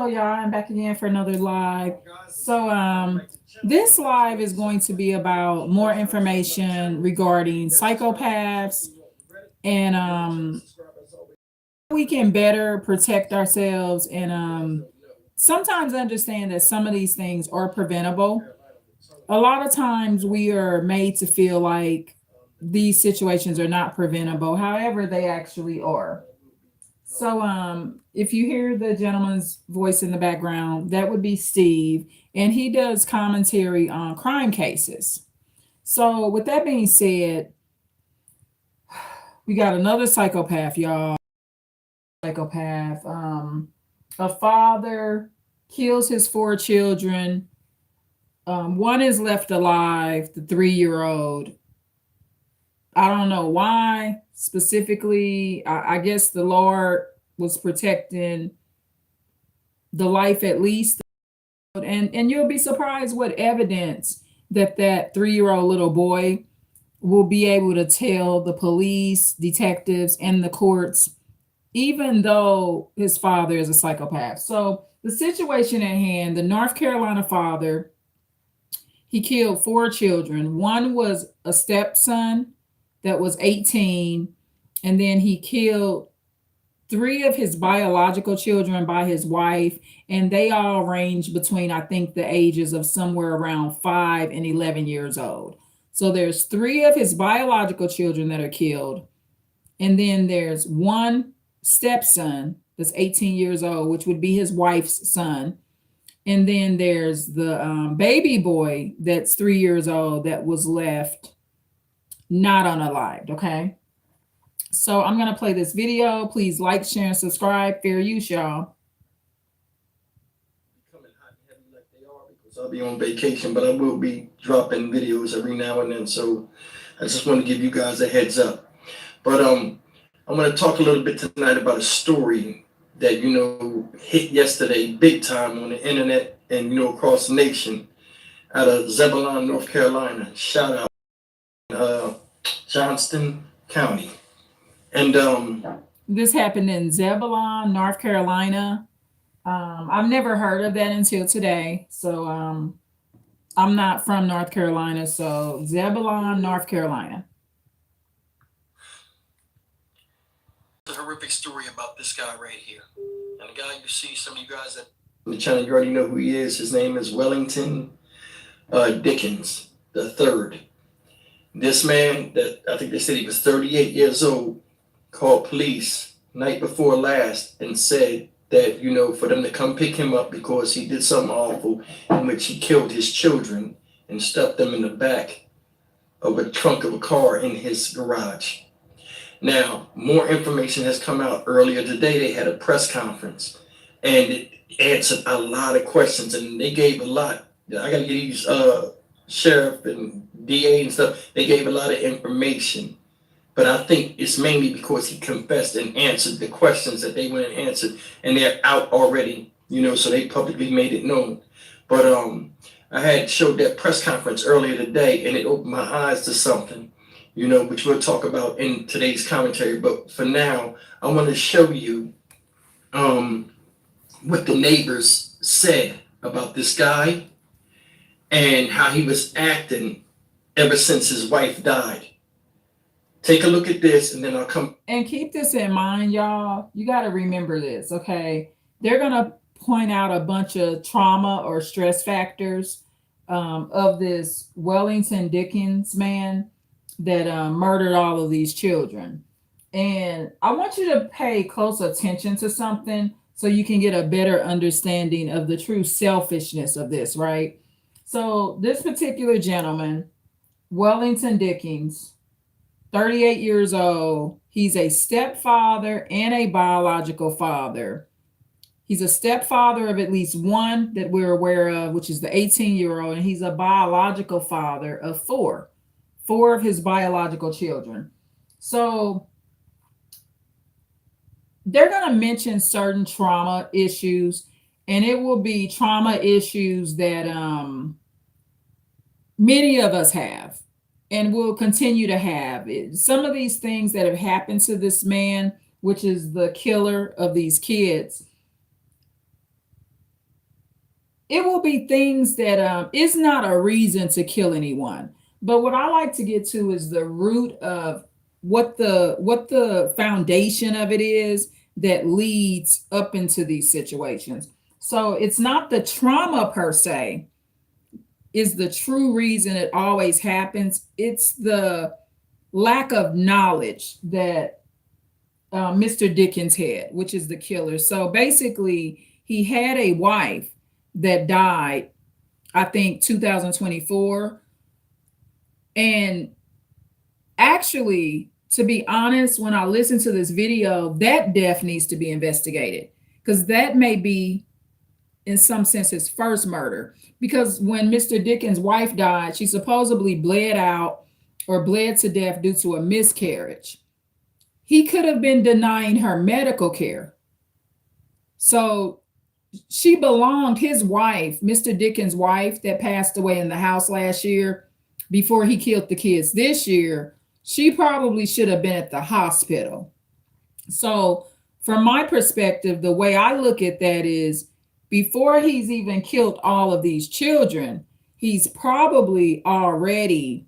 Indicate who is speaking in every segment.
Speaker 1: Oh, y'all, I'm back again for another live. This live is going to be about more information regarding psychopaths and we can better protect ourselves and sometimes understand that some of these things are preventable. A lot of times we are made to feel like these situations are not preventable. However, they actually are. If you hear the gentleman's voice in the background, that would be Steve, and he does commentary on crime cases. So, with that being said, we got another psychopath, y'all. Psychopath. A father kills his four children. One is left alive, the 3 year old. I don't know why specifically. I guess the Lord was protecting the life at least, and you'll be surprised what evidence that 3 year old little boy will be able to tell the police, detectives, and the courts, even though his father is a psychopath. So the situation at hand, the North Carolina father, he killed four children. One was a stepson that was 18, and then he killed three of his biological children by his wife, and they all range between, I think, the ages of somewhere around 5 and 11 years old. So there's three of his biological children that are killed, and then there's one stepson that's 18 years old, which would be his wife's son. And then there's the baby boy that's 3 years old that was left not unalived. Okay. So I'm going to play this video. Please like, share, and subscribe. Fair use, y'all.
Speaker 2: Coming hot and heavy like they are because I'll be on vacation, but I will be dropping videos every now and then. So I just want to give you guys a heads up. But I'm going to talk a little bit tonight about a story that hit yesterday big time on the internet and across the nation out of Zebulon, North Carolina. Shout out Johnston County. And
Speaker 1: this happened in Zebulon, North Carolina. I've never heard of that until today. So I'm not from North Carolina. So Zebulon, North Carolina.
Speaker 2: a horrific story about this guy right here. And the guy you see, some of you guys that on the channel, you already know who he is. His name is Wellington Dickens the third. This man, that I think they said he was 38 years old, called police night before last and said that, for them to come pick him up because he did something awful in which he killed his children and stuffed them in the back of a trunk of a car in his garage. Now, more information has come out earlier today. They had a press conference and it answered a lot of questions, and they gave a lot. I got to get these sheriff and DA and stuff. They gave a lot of information, but I think it's mainly because he confessed and answered the questions that they went and answered, and they're out already, so they publicly made it known. But I had showed that press conference earlier today, and it opened my eyes to something, which we'll talk about in today's commentary. But for now, I want to show you what the neighbors said about this guy and how he was acting ever since his wife died. Take a look at this, and then I'll come.
Speaker 1: And keep this in mind, y'all. You got to remember this, okay? They're going to point out a bunch of trauma or stress factors of this Wellington Dickens man that murdered all of these children. And I want you to pay close attention to something so you can get a better understanding of the true selfishness of this, right? So, this particular gentleman, Wellington Dickens, 38 years old, he's a stepfather and a biological father. He's a stepfather of at least one that we're aware of, which is the 18-year-old, and he's a biological father of four of his biological children. So they're going to mention certain trauma issues, and it will be trauma issues that many of us have and will continue to have. Some of these things that have happened to this man, which is the killer of these kids, it will be things that it's not a reason to kill anyone. But what I like to get to is the root of what the foundation of it is that leads up into these situations. So it's not the trauma per se is the true reason it always happens. It's the lack of knowledge that Mr. Dickens had, which is the killer. So basically, he had a wife that died, I think 2024. And actually, to be honest, when I listen to this video, that death needs to be investigated because that may be, in some sense, his first murder. Because when Mr. Dickens' wife died, she supposedly bled out or bled to death due to a miscarriage. He could have been denying her medical care. So she belonged, his wife, Mr. Dickens' wife that passed away in the house last year before he killed the kids this year, she probably should have been at the hospital. So, from my perspective, the way I look at that is before he's even killed all of these children, he's probably already,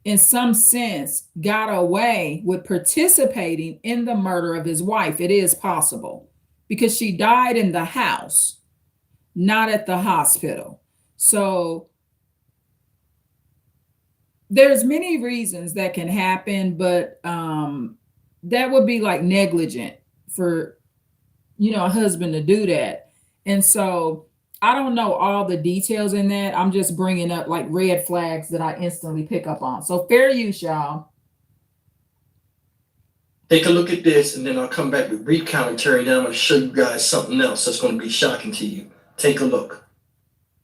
Speaker 1: in some sense, got away with participating in the murder of his wife. It is possible because she died in the house, not at the hospital. So there's many reasons that can happen, but that would be like negligent for a husband to do that. And so I don't know all the details in that. I'm just bringing up like red flags that I instantly pick up on. So fair use, y'all.
Speaker 2: Take a look at this, and then I'll come back with brief commentary. Then I'm going to show you guys something else that's going to be shocking to you. Take a look.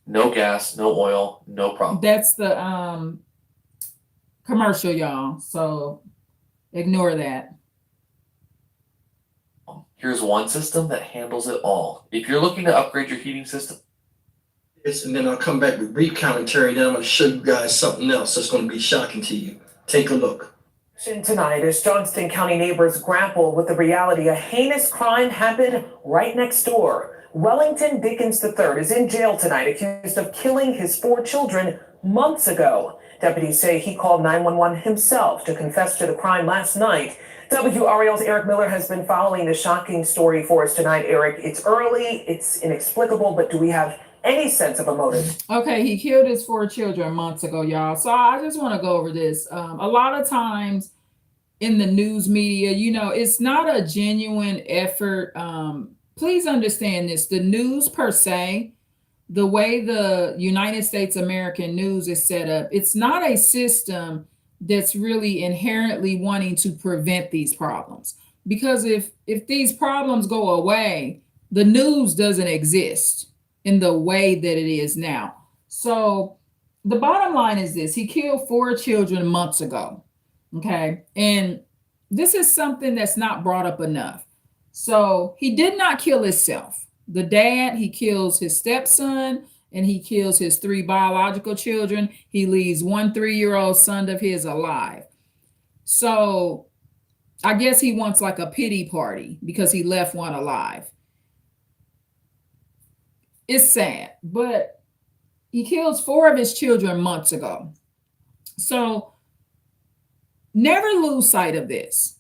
Speaker 3: No gas, no oil, no problem.
Speaker 1: That's the commercial, y'all. So ignore that.
Speaker 3: Here's one system that handles it all. If you're looking to upgrade your heating system,
Speaker 2: Yes, and then I'll come back with brief commentary. Then I'm going to show you guys something else that's going to be shocking to you. Take a look.
Speaker 4: Tonight, as Johnston County neighbors grapple with the reality a heinous crime happened right next door. Wellington Dickens III is in jail tonight, accused of killing his 4 children months ago. Deputies say he called 911 himself to confess to the crime last night. WRAL's Eric Miller has been following the shocking story for us tonight. Eric, it's early, it's inexplicable, but do we have any sense of a motive?
Speaker 1: Okay, he killed his 4 children months ago, y'all. So I just want to go over this. A lot of times in the news media, it's not a genuine effort. Please understand this. The news per se, the way the United States American news is set up, it's not a system that's really inherently wanting to prevent these problems. Because if these problems go away, the news doesn't exist in the way that it is now. So the bottom line is this: he killed 4 children months ago. Okay. And this is something that's not brought up enough. So he did not kill himself. The dad, he kills his stepson and he kills his 3 biological children. He leaves 1 3-year-old son of his alive. So I guess he wants like a pity party because he left 1 alive. It's sad, but he kills 4 of his children months ago. So never lose sight of this.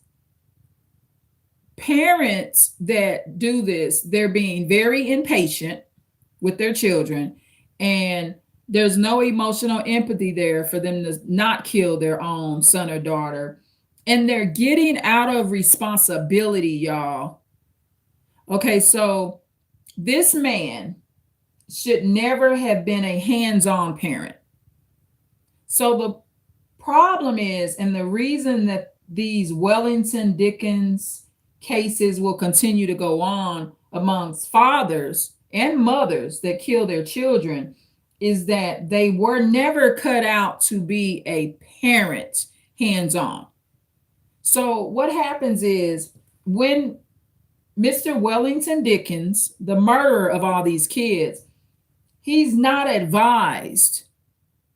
Speaker 1: Parents that do this, they're being very impatient with their children, and there's no emotional empathy there for them to not kill their own son or daughter. And they're getting out of responsibility, y'all. Okay, so this man should never have been a hands-on parent. So the problem is, and the reason that these Wellington Dickens cases will continue to go on amongst fathers and mothers that kill their children, is that they were never cut out to be a parent hands-on. So what happens is when Mr. Wellington Dickens, the murderer of all these kids, he's not advised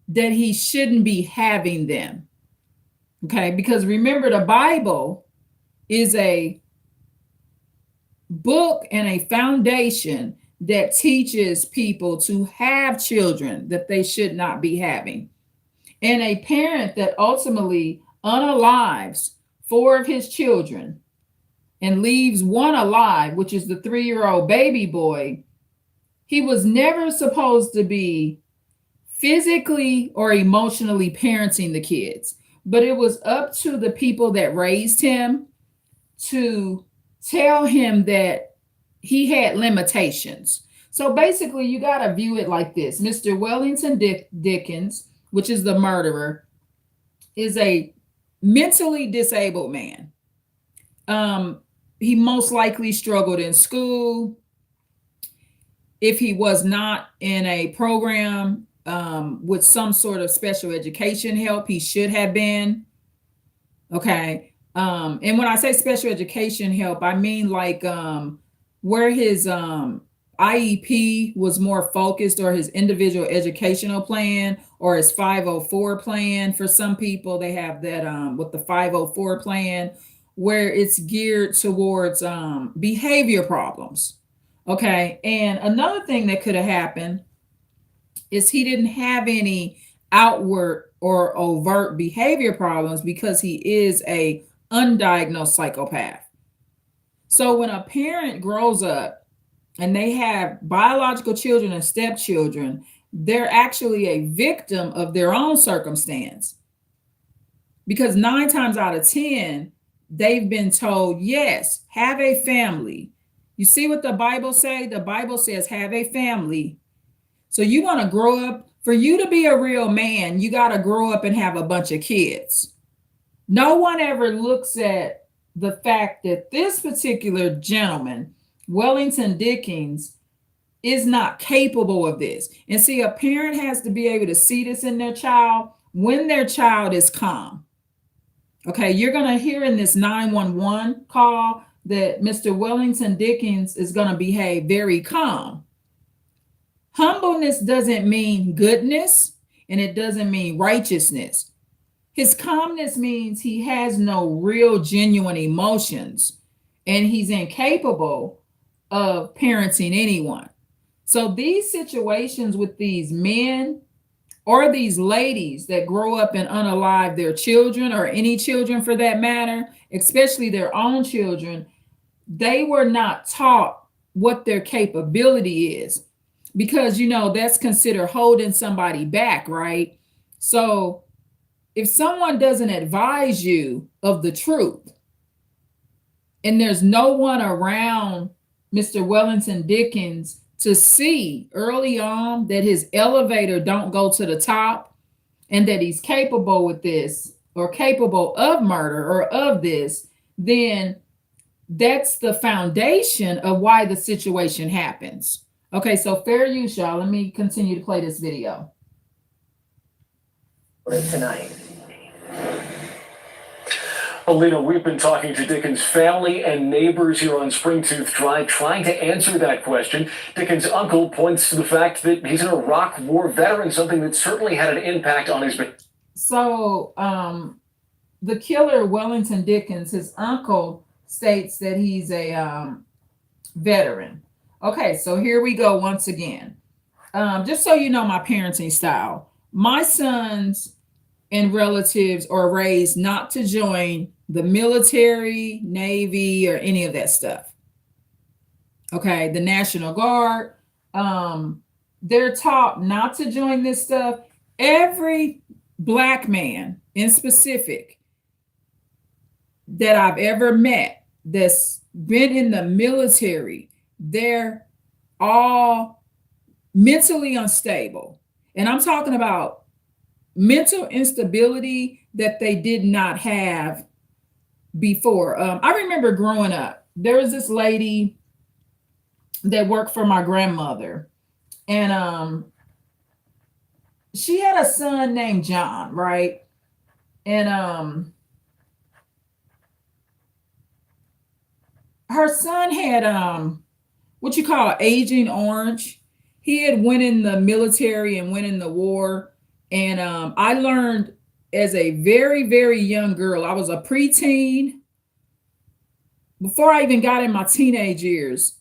Speaker 1: that he shouldn't be having them. Okay, because remember, the Bible is a book and a foundation that teaches people to have children that they should not be having, and a parent that ultimately unalives 4 of his children and leaves one alive, which is the 3-year-old baby boy. He was never supposed to be physically or emotionally parenting the kids, but it was up to the people that raised him to tell him that he had limitations. So basically, you got to view it like this. Mr. Wellington Dickens, which is the murderer, is a mentally disabled man. He most likely struggled in school. If he was not in a program with some sort of special education help, he should have been. Okay. And when I say special education help, I mean like where his IEP was more focused, or his individual educational plan, or his 504 plan. For some people, they have that with the 504 plan, where it's geared towards behavior problems. Okay. And another thing that could have happened is he didn't have any outward or overt behavior problems because he is a undiagnosed psychopath. So when a parent grows up and they have biological children and stepchildren, they're actually a victim of their own circumstance, because 9 times out of 10, they've been told, yes, have a family. You see what the Bible say? The Bible says, have a family. So you want to grow up. For you to be a real man, you got to grow up and have a bunch of kids. No one ever looks at the fact that this particular gentleman, Wellington Dickens, is not capable of this. And see, a parent has to be able to see this in their child when their child is calm. Okay, you're going to hear in this 911 call that Mr. Wellington Dickens is going to behave very calm. Humbleness doesn't mean goodness, and it doesn't mean righteousness. His calmness means he has no real, genuine emotions, and he's incapable of parenting anyone. So these situations with these men or these ladies that grow up and unalive their children, or any children for that matter, especially their own children, they were not taught what their capability is. Because, you know, that's considered holding somebody back, right? So if someone doesn't advise you of the truth, and there's no one around Mr. Wellington Dickens to see early on that his elevator don't go to the top, and that he's capable with this, or capable of murder, or of this, then that's the foundation of why the situation happens. Okay, so fair use, y'all. Let me continue to play this video.
Speaker 4: Tonight.
Speaker 5: Alina, we've been talking to Dickens' family and neighbors here on Springtooth Drive, trying to answer that question. Dickens' uncle points to the fact that he's an Iraq War veteran, something that certainly had an impact on his...
Speaker 1: So the killer, Wellington Dickens, his uncle states that he's a veteran. Okay, so here we go once again. Just so you know my parenting style, my sons and relatives are raised not to join the military, Navy, or any of that stuff. Okay, the National Guard, they're taught not to join this stuff. Every Black man in specific that I've ever met that's been in the military, they're all mentally unstable. And I'm talking about mental instability that they did not have before. I remember growing up, there was this lady that worked for my grandmother, and she had a son named John, right? And her son had what you call Agent Orange. He had went in the military and went in the war. And I learned as a very, very young girl, I was a preteen. Before I even got in my teenage years,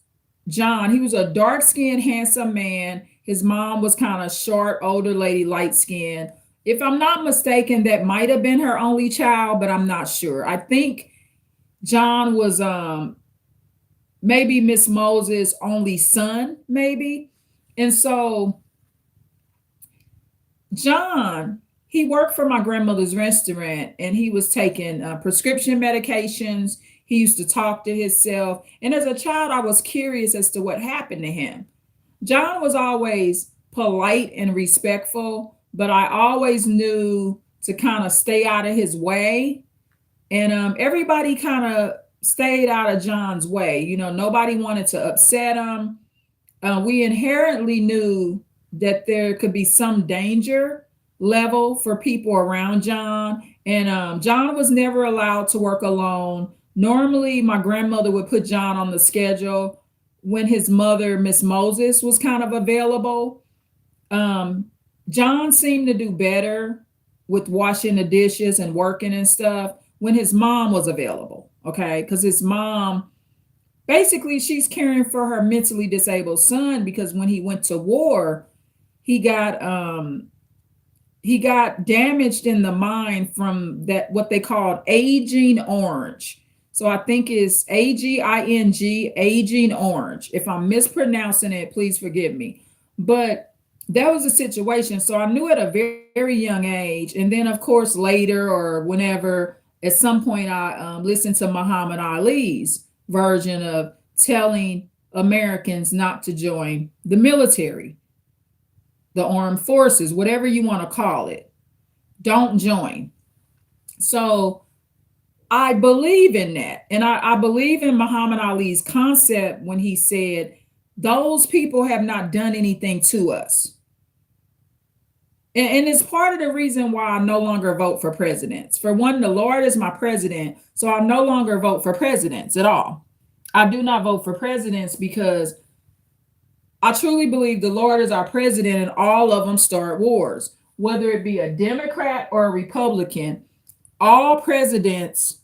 Speaker 1: John, he was a dark-skinned, handsome man. His mom was kind of short, older lady, light-skinned. If I'm not mistaken, that might have been her only child, but I'm not sure. I think John was maybe Miss Moses' only son, maybe. And so John, he worked for my grandmother's restaurant and he was taking prescription medications. He used to talk to himself. And as a child, I was curious as to what happened to him. John was always polite and respectful, but I always knew to kind of stay out of his way. And everybody kind of stayed out of John's way. You know, nobody wanted to upset him. We inherently knew that there could be some danger level for people around John. And John was never allowed to work alone. Normally, my grandmother would put John on the schedule when his mother, Miss Moses, was kind of available. John seemed to do better with washing the dishes and working and stuff when his mom was available. Okay. Because his mom, basically, she's caring for her mentally disabled son because when he went to war, he got damaged in the mind from that what they called Aging Orange. So I think it's AGING, Aging Orange. If I'm mispronouncing it, please forgive me. But that was a situation. So I knew at a very, very young age. And then, of course, later or whenever, at some point, I listened to Muhammad Ali's version of telling Americans not to join the military, the armed forces, whatever you want to call it. Don't join. So I believe in that. And I believe in Muhammad Ali's concept when he said, those people have not done anything to us. And it's part of the reason why I no longer vote for presidents. For one, the Lord is my president, so I no longer vote for presidents at all. I do not vote for presidents because I truly believe the Lord is our president and all of them start wars. Whether it be a Democrat or a Republican, all presidents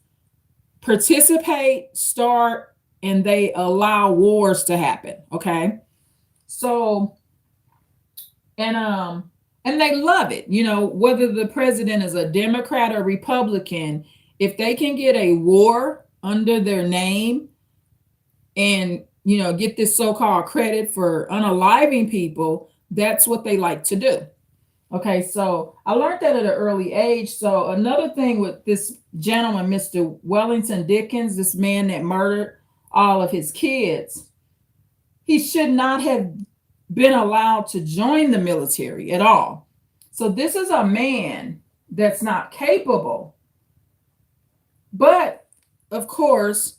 Speaker 1: participate, start, and they allow wars to happen. Okay. So, and they love it, you know, whether the president is a Democrat or Republican, if they can get a war under their name and, you know, get this so-called credit for unaliving people, that's what they like to do. Okay, so I learned that at an early age. So another thing with this gentleman, Mr. Wellington Dickens, this man that murdered all of his kids, he should not have been allowed to join the military at all. So this is a man that's not capable. But of course,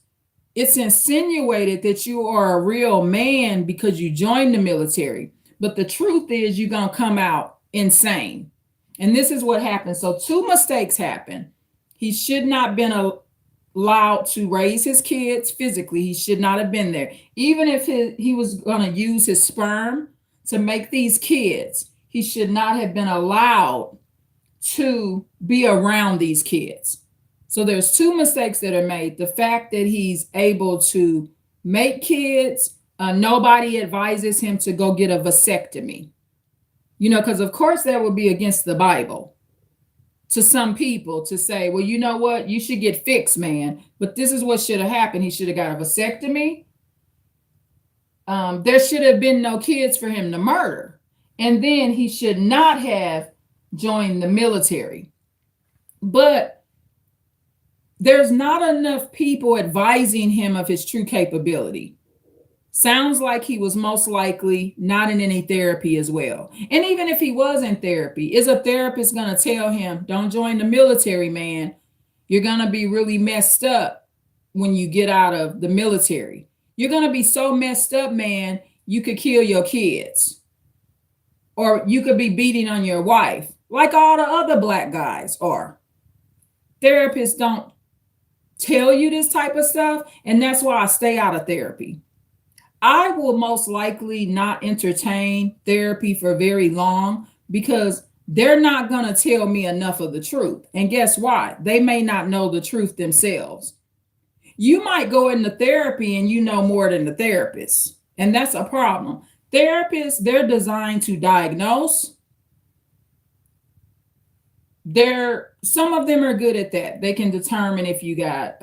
Speaker 1: it's insinuated that you are a real man because you joined the military. But the truth is you're going to come out insane. And this is what happened. So two mistakes happened. He should not have been allowed to raise his kids physically. He should not have been there. Even if he was going to use his sperm to make these kids, he should not have been allowed to be around these kids. So there's two mistakes that are made. The fact that he's able to make kids, nobody advises him to go get a vasectomy. You know, because of course that would be against the Bible to some people to say, well, you know what, you should get fixed, man. But this is what should have happened. He should have got a vasectomy. There should have been no kids for him to murder. And then he should not have joined the military. But there's not enough people advising him of his true capability. Sounds like he was most likely not in any therapy as well. And even if he was in therapy, is a therapist going to tell him, don't join the military, man? You're going to be really messed up when you get out of the military. You're going to be so messed up, man, you could kill your kids. Or you could be beating on your wife, like all the other Black guys are. Therapists don't tell you this type of stuff, and that's why I stay out of therapy. I will most likely not entertain therapy for very long because they're not going to tell me enough of the truth. And guess why? They may not know the truth themselves. You might go into therapy and you know more than the therapist. And that's a problem. Therapists, they're designed to diagnose. Some of them are good at that. They can determine if you got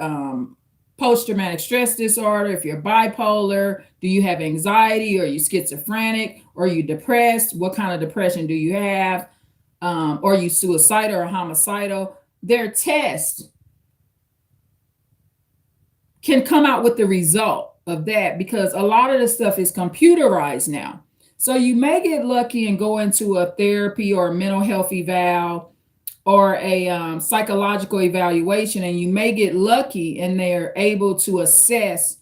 Speaker 1: post-traumatic stress disorder, if you're bipolar, do you have anxiety, or are you schizophrenic, or are you depressed, what kind of depression do you have, or are you suicidal or homicidal. Their test can come out with the result of that, because a lot of the stuff is computerized now. So you may get lucky and go into a therapy or a mental health eval or a psychological evaluation, and you may get lucky and they're able to assess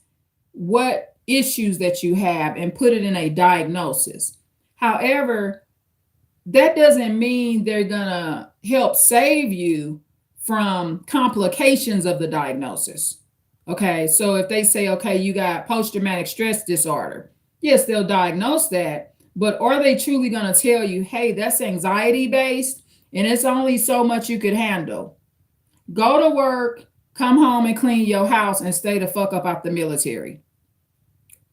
Speaker 1: what issues that you have and put it in a diagnosis. However, that doesn't mean they're gonna help save you from complications of the diagnosis. Okay, so if they say, okay, you got post-traumatic stress disorder, yes, they'll diagnose that, but are they truly gonna tell you, hey, that's anxiety-based, and it's only so much you could handle? Go to work, come home and clean your house, and stay the fuck up out the military.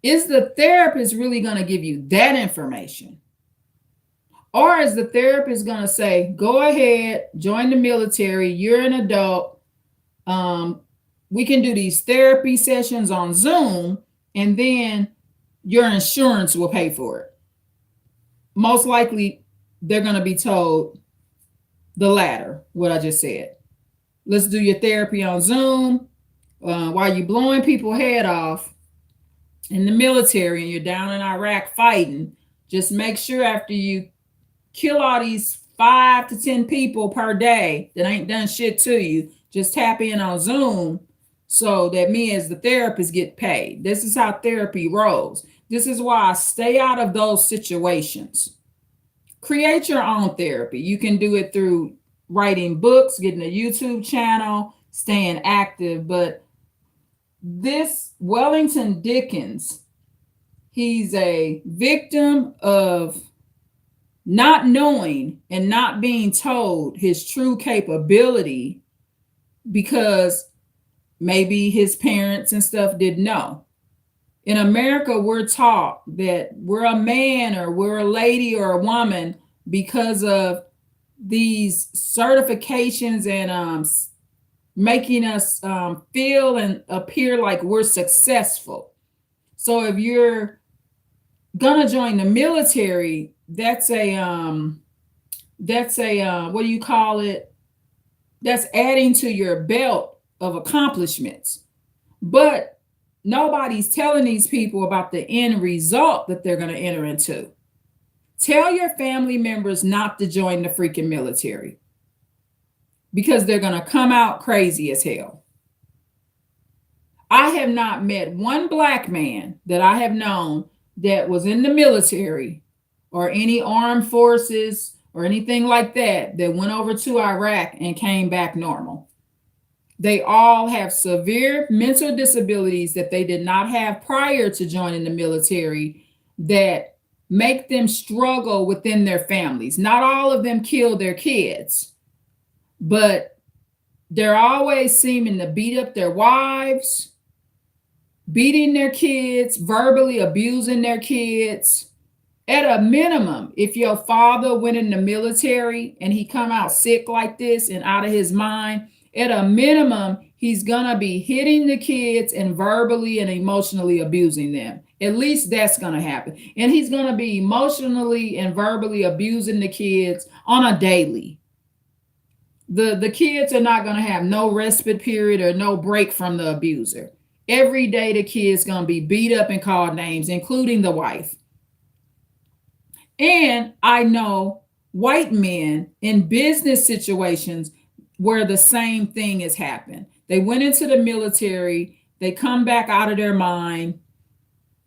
Speaker 1: Is the therapist really going to give you that information? Or is the therapist going to say, go ahead, join the military, you're an adult, we can do these therapy sessions on Zoom, and then your insurance will pay for it? Most likely, they're going to be told the latter, what I just said. Let's do your therapy on Zoom while you're blowing people's head off in the military and you're down in Iraq fighting. Just make sure after you kill all these 5 to 10 people per day that ain't done shit to you, just tap in on Zoom so that me as the therapist get paid. This is how therapy rolls. This is why I stay out of those situations. Create your own therapy. You can do it through writing books, getting a YouTube channel, staying active. But this Wellington Dickens, he's a victim of not knowing and not being told his true capability, because maybe his parents and stuff didn't know. In America, we're taught that we're a man or we're a lady or a woman because of these certifications and making us feel and appear like we're successful. So if you're gonna join the military, that's a what do you call it? That's adding to your belt of accomplishments. But nobody's telling these people about the end result that they're going to enter into. Tell your family members not to join the freaking military, because they're going to come out crazy as hell. I have not met one black man that I have known that was in the military or any armed forces or anything like that that went over to Iraq and came back normal. They all have severe mental disabilities that they did not have prior to joining the military that make them struggle within their families. Not all of them kill their kids, but they're always seeming to beat up their wives, beating their kids, verbally abusing their kids. At a minimum, if your father went in the military and he come out sick like this and out of his mind, at a minimum, he's gonna be hitting the kids and verbally and emotionally abusing them. At least that's gonna happen. And he's gonna be emotionally and verbally abusing the kids on a daily. The kids are not gonna have no respite period or no break from the abuser. Every day the kid's gonna be beat up and called names, including the wife. And I know white men in business situations where the same thing has happened. They went into the military, they come back out of their mind.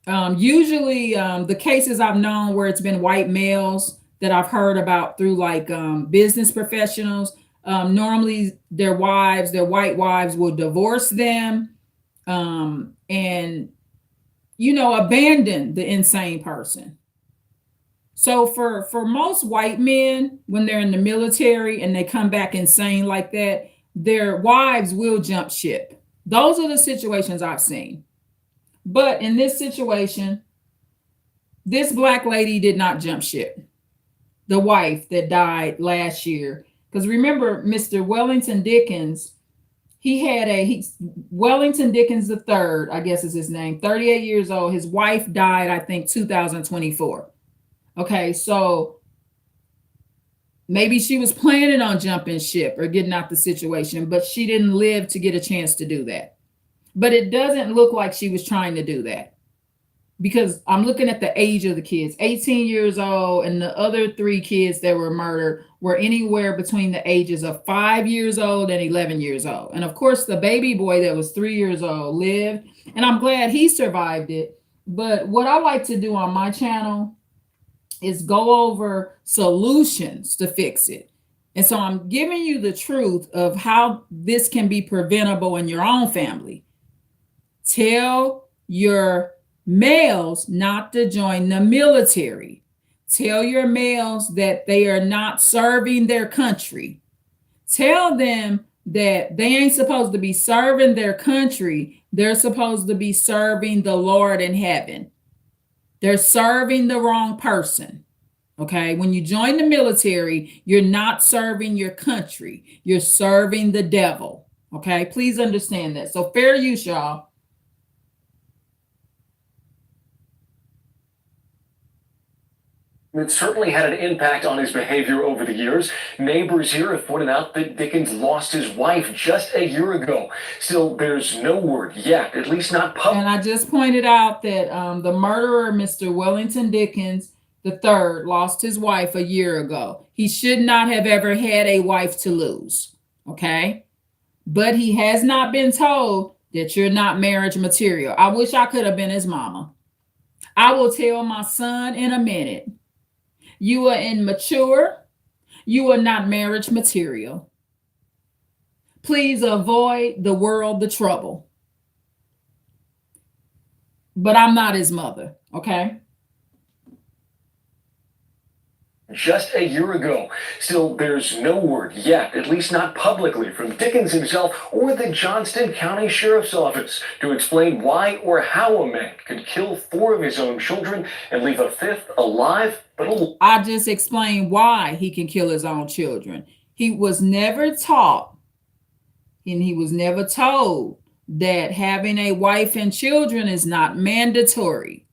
Speaker 1: Usually the cases I've known where it's been white males that I've heard about through like business professionals, normally their wives, their white wives will divorce them and, abandon the insane person. So for most white men, when they're in the military and they come back insane like that, their wives will jump ship. Those are the situations I've seen. But in this situation, This black lady did not jump ship. The wife that died last year. Because remember, Mr. Wellington Dickens, Wellington Dickens the third, I guess is his name, 38 years old. His wife died, I think, 2024. Okay, so maybe she was planning on jumping ship or getting out the situation, but she didn't live to get a chance to do that. But it doesn't look like she was trying to do that, because I'm looking at the age of the kids, 18 years old, and the other 3 kids that were murdered were anywhere between the ages of 5 years old and 11 years old. And of course, the baby boy that was 3 years old lived, and I'm glad he survived it. But what I like to do on my channel is go over solutions to fix it. And so I'm giving you the truth of how this can be preventable in your own family. Tell your males not to join the military. Tell your males that they are not serving their country. Tell them that they ain't supposed to be serving their country. They're supposed to be serving the Lord in heaven. They're serving the wrong person. Okay, when you join the military, you're not serving your country. You're serving the devil. Okay, please understand that. So fair use, y'all.
Speaker 5: It certainly had an impact on his behavior over the years. Neighbors here have pointed out that Dickens lost his wife just a year ago. Still, there's no word yet, at least not public.
Speaker 1: And I just pointed out that the murderer, Mr. Wellington Dickens III, lost his wife a year ago. He should not have ever had a wife to lose, okay? But he has not been told that you're not marriage material. I wish I could have been his mama. I will tell my son in a minute. You are immature. You are not marriage material. Please avoid the world the trouble. But I'm not his mother, okay?
Speaker 5: Just a year ago. Still, there's no word yet, at least not publicly, from Dickens himself or the Johnston County Sheriff's Office to explain why or how a man could kill 4 of his own children and leave a 5th alive. But
Speaker 1: I just explained why he can kill his own children. He was never taught and he was never told that having a wife and children is not mandatory.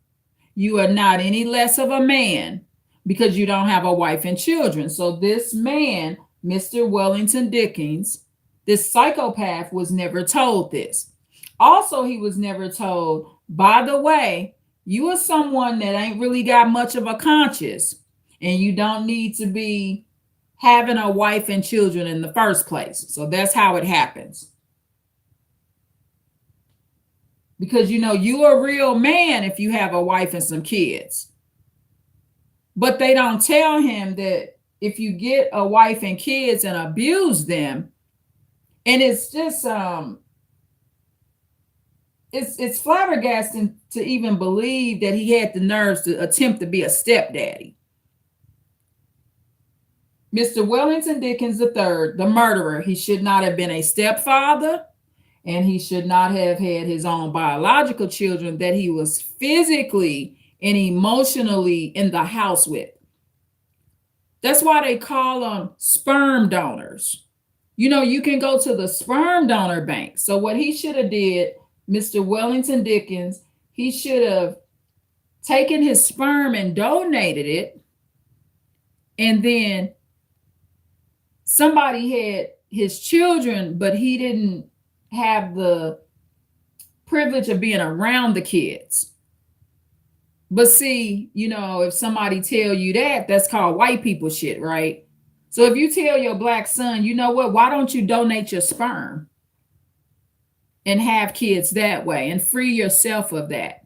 Speaker 1: You are not any less of a man because you don't have a wife and children. So this man, Mr. Wellington Dickens, this psychopath, was never told this. Also, he was never told, by the way, you are someone that ain't really got much of a conscience, and you don't need to be having a wife and children in the first place. So that's how it happens. Because, you know, you're a real man if you have a wife and some kids. But they don't tell him that if you get a wife and kids and abuse them, and it's just it's flabbergasting to even believe that he had the nerves to attempt to be a stepdaddy. Mr. Wellington Dickens III, the murderer, he should not have been a stepfather, and he should not have had his own biological children that he was physically and emotionally in the house with. That's why they call them sperm donors. You know, you can go to the sperm donor bank. So what he should have did, Mr. Wellington Dickens, he should have taken his sperm and donated it. And then somebody had his children, but he didn't have the privilege of being around the kids. But see, you know, if somebody tell you that, that's called white people shit, right? So if you tell your black son, you know what, why don't you donate your sperm and have kids that way and free yourself of that?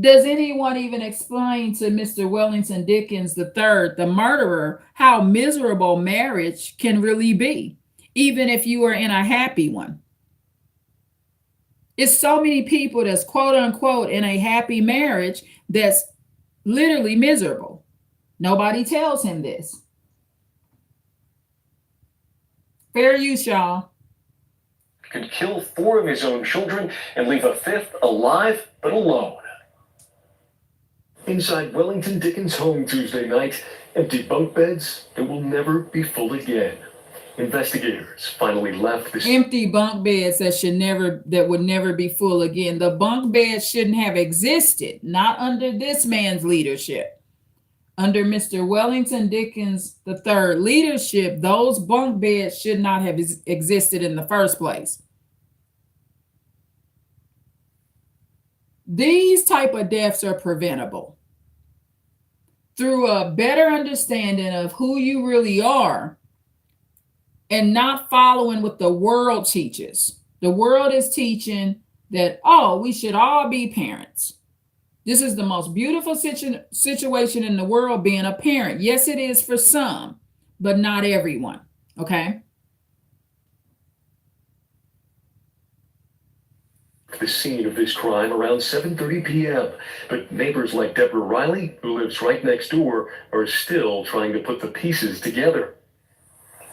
Speaker 1: Does anyone even explain to Mr. Wellington Dickens III, the murderer, how miserable marriage can really be, even if you are in a happy one? It's so many people that's quote unquote in a happy marriage that's literally miserable. Nobody tells him this. Fair use, y'all.
Speaker 5: could kill 4 of his own children and leave a 5th alive but alone. Inside Wellington Dickens' home Tuesday night, empty bunk beds that will never be full again. Investigators finally left the
Speaker 1: empty bunk beds that would never be full again. The bunk beds shouldn't have existed, not under this man's leadership. Under Mr. Wellington Dickens III leadership, those bunk beds should not have existed in the first place. These type of deaths are preventable through a better understanding of who you really are and not following what the world teaches. The world is teaching that, oh, we should all be parents. This is the most beautiful situation in the world, being a parent. Yes, it is for some, but not everyone, okay?
Speaker 5: The scene of this crime around 7:30 p.m. But neighbors like Deborah Riley, who lives right next door, are still trying to put the pieces together.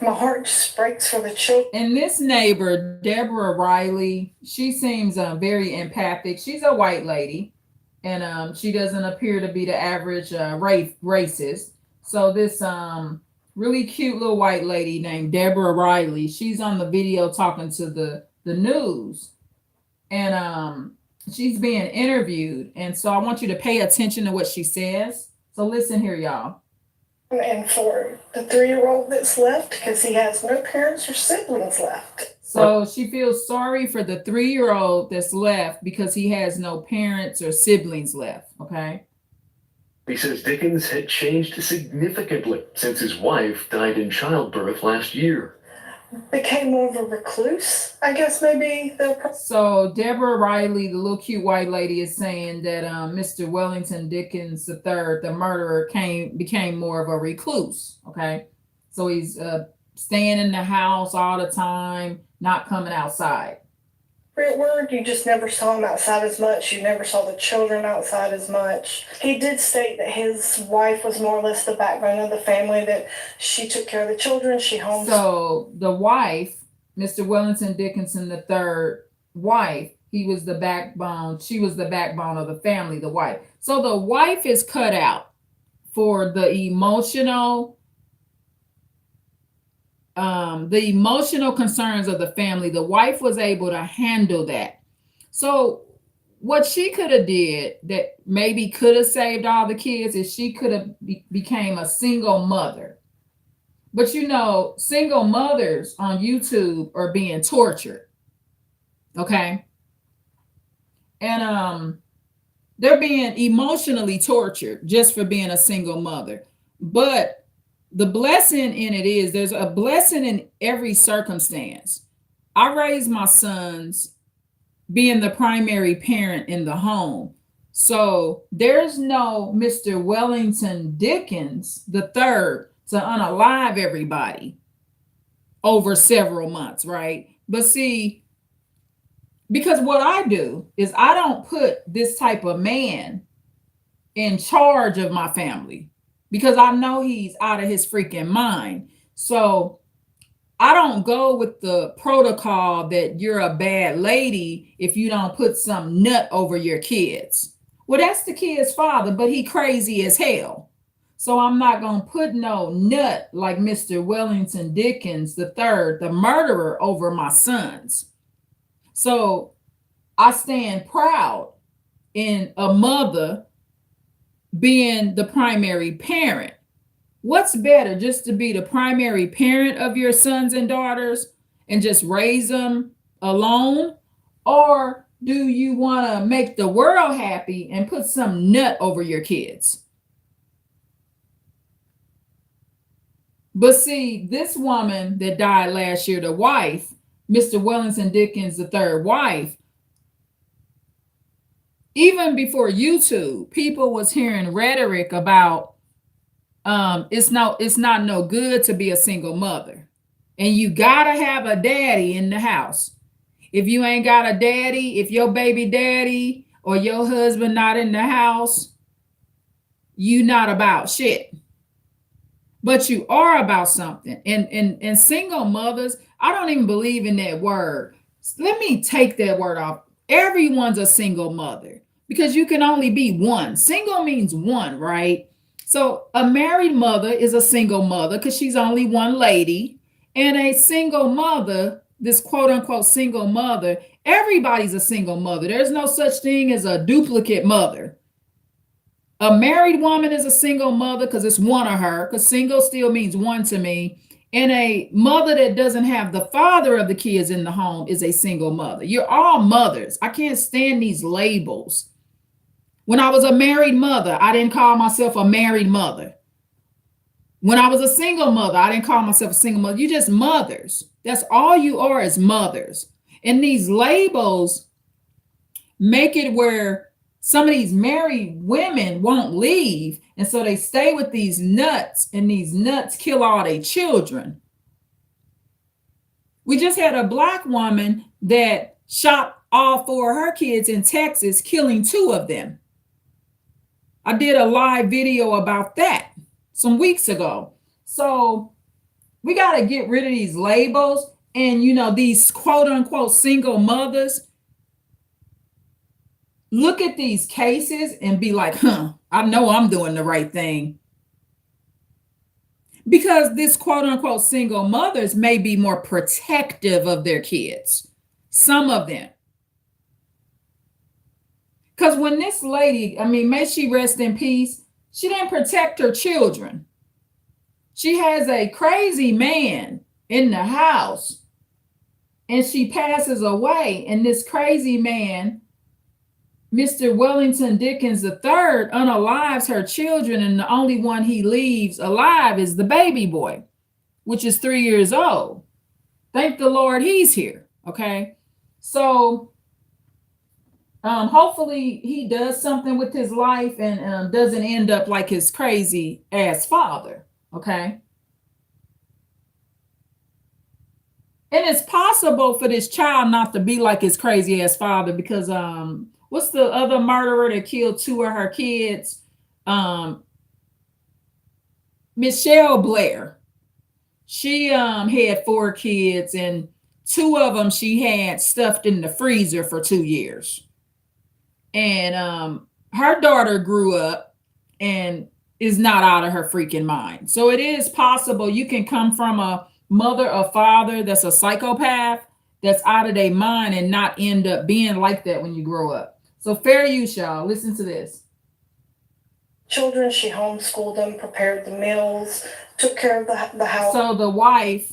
Speaker 6: My heart just breaks for the children.
Speaker 1: And this neighbor, Deborah Riley, she seems very empathic. She's a white lady, and she doesn't appear to be the average racist. So this really cute little white lady named Deborah Riley, she's on the video talking to the news, and she's being interviewed. And so I want you to pay attention to what she says. So listen here, y'all.
Speaker 6: And for the 3-year-old that's left, because he has no parents or siblings left.
Speaker 1: So she feels sorry for the 3-year-old that's left because he has no parents or siblings left, okay?
Speaker 5: He says Dickens had changed significantly since his wife died in childbirth last year.
Speaker 6: Became more of a recluse, I guess maybe.
Speaker 1: So Deborah Riley, the little cute white lady, is saying that Mr. Wellington Dickens III, the murderer, became more of a recluse, okay? So he's staying in the house all the time, not coming outside.
Speaker 6: Real word, you just never saw him outside as much. You never saw the children outside as much. He did state that his wife was more or less the backbone of the family, that she took care of the children, she homeschooled.
Speaker 1: So the wife, Mr. Wellington Dickens III wife, he was the backbone. She was the backbone of the family, the wife. So the wife is cut out for the emotional concerns of the family. The wife was able to handle that. So what she could have did that maybe could have saved all the kids is she could have became a single mother. But you know, single mothers on YouTube are being tortured. Okay. And they're being emotionally tortured just for being a single mother. But the blessing in it is there's a blessing in every circumstance. I raised my sons being the primary parent in the home. So there's no Mr. Wellington Dickens III to unalive everybody over several months, right? But see, because what I do is I don't put this type of man in charge of my family, because I know he's out of his freaking mind. So I don't go with the protocol that you're a bad lady if you don't put some nut over your kids. Well, that's the kid's father, but he crazy as hell. So I'm not going to put no nut like Mr. Wellington Dickens III, the murderer, over my sons. So I stand proud in a mother being the primary parent. What's better, just to be the primary parent of your sons and daughters and just raise them alone? Or do you want to make the world happy and put some nut over your kids? But see, this woman that died last year, the wife, Mr. Wellington Dickens III wife, even before YouTube, people was hearing rhetoric about it's not no good to be a single mother. And you gotta have a daddy in the house. If you ain't got a daddy, if your baby daddy or your husband not in the house, you not about shit. But you are about something. And single mothers, I don't even believe in that word. let me take that word off. Everyone's a single mother because you can only be one. Single means one, right? So a married mother is a single mother because she's only one lady. And a single mother, this quote unquote single mother, everybody's a single mother. There's no such thing as a duplicate mother. A married woman is a single mother because it's one of her, because single still means one to me. And a mother that doesn't have the father of the kids in the home is a single mother. You're all mothers. I can't stand these labels. When I was a married mother, I didn't call myself a married mother. When I was a single mother, I didn't call myself a single mother. You're just mothers. That's all you are, is mothers. And these labels make it where some of these married women won't leave. And so they stay with these nuts, and these nuts kill all their children. We just had a Black woman that shot all 4 of her kids in Texas, killing 2 of them. I did a live video about that some weeks ago. So we got to get rid of these labels. And, you know, these quote unquote single mothers, look at these cases and be like, I know I'm doing the right thing. Because this quote unquote single mothers may be more protective of their kids. Some of them. Because when this lady, I mean, may she rest in peace, she didn't protect her children. She has a crazy man in the house, and she passes away. And this crazy man, Mr. Wellington Dickens III, unalives her children, and the only one he leaves alive is the baby boy, which is 3 years old. Thank the Lord he's here, okay? So hopefully he does something with his life and doesn't end up like his crazy ass father, okay? And it's possible for this child not to be like his crazy ass father because what's the other murderer that killed 2 of her kids? Michelle Blair. She had 4 kids, and 2 of them she had stuffed in the freezer for 2 years. And her daughter grew up and is not out of her freaking mind. So it is possible you can come from a mother or father that's a psychopath, that's out of their mind, and not end up being like that when you grow up. So fair use, y'all. Listen to this.
Speaker 6: Children, she homeschooled them, prepared the meals, took care of the house.
Speaker 1: So the wife,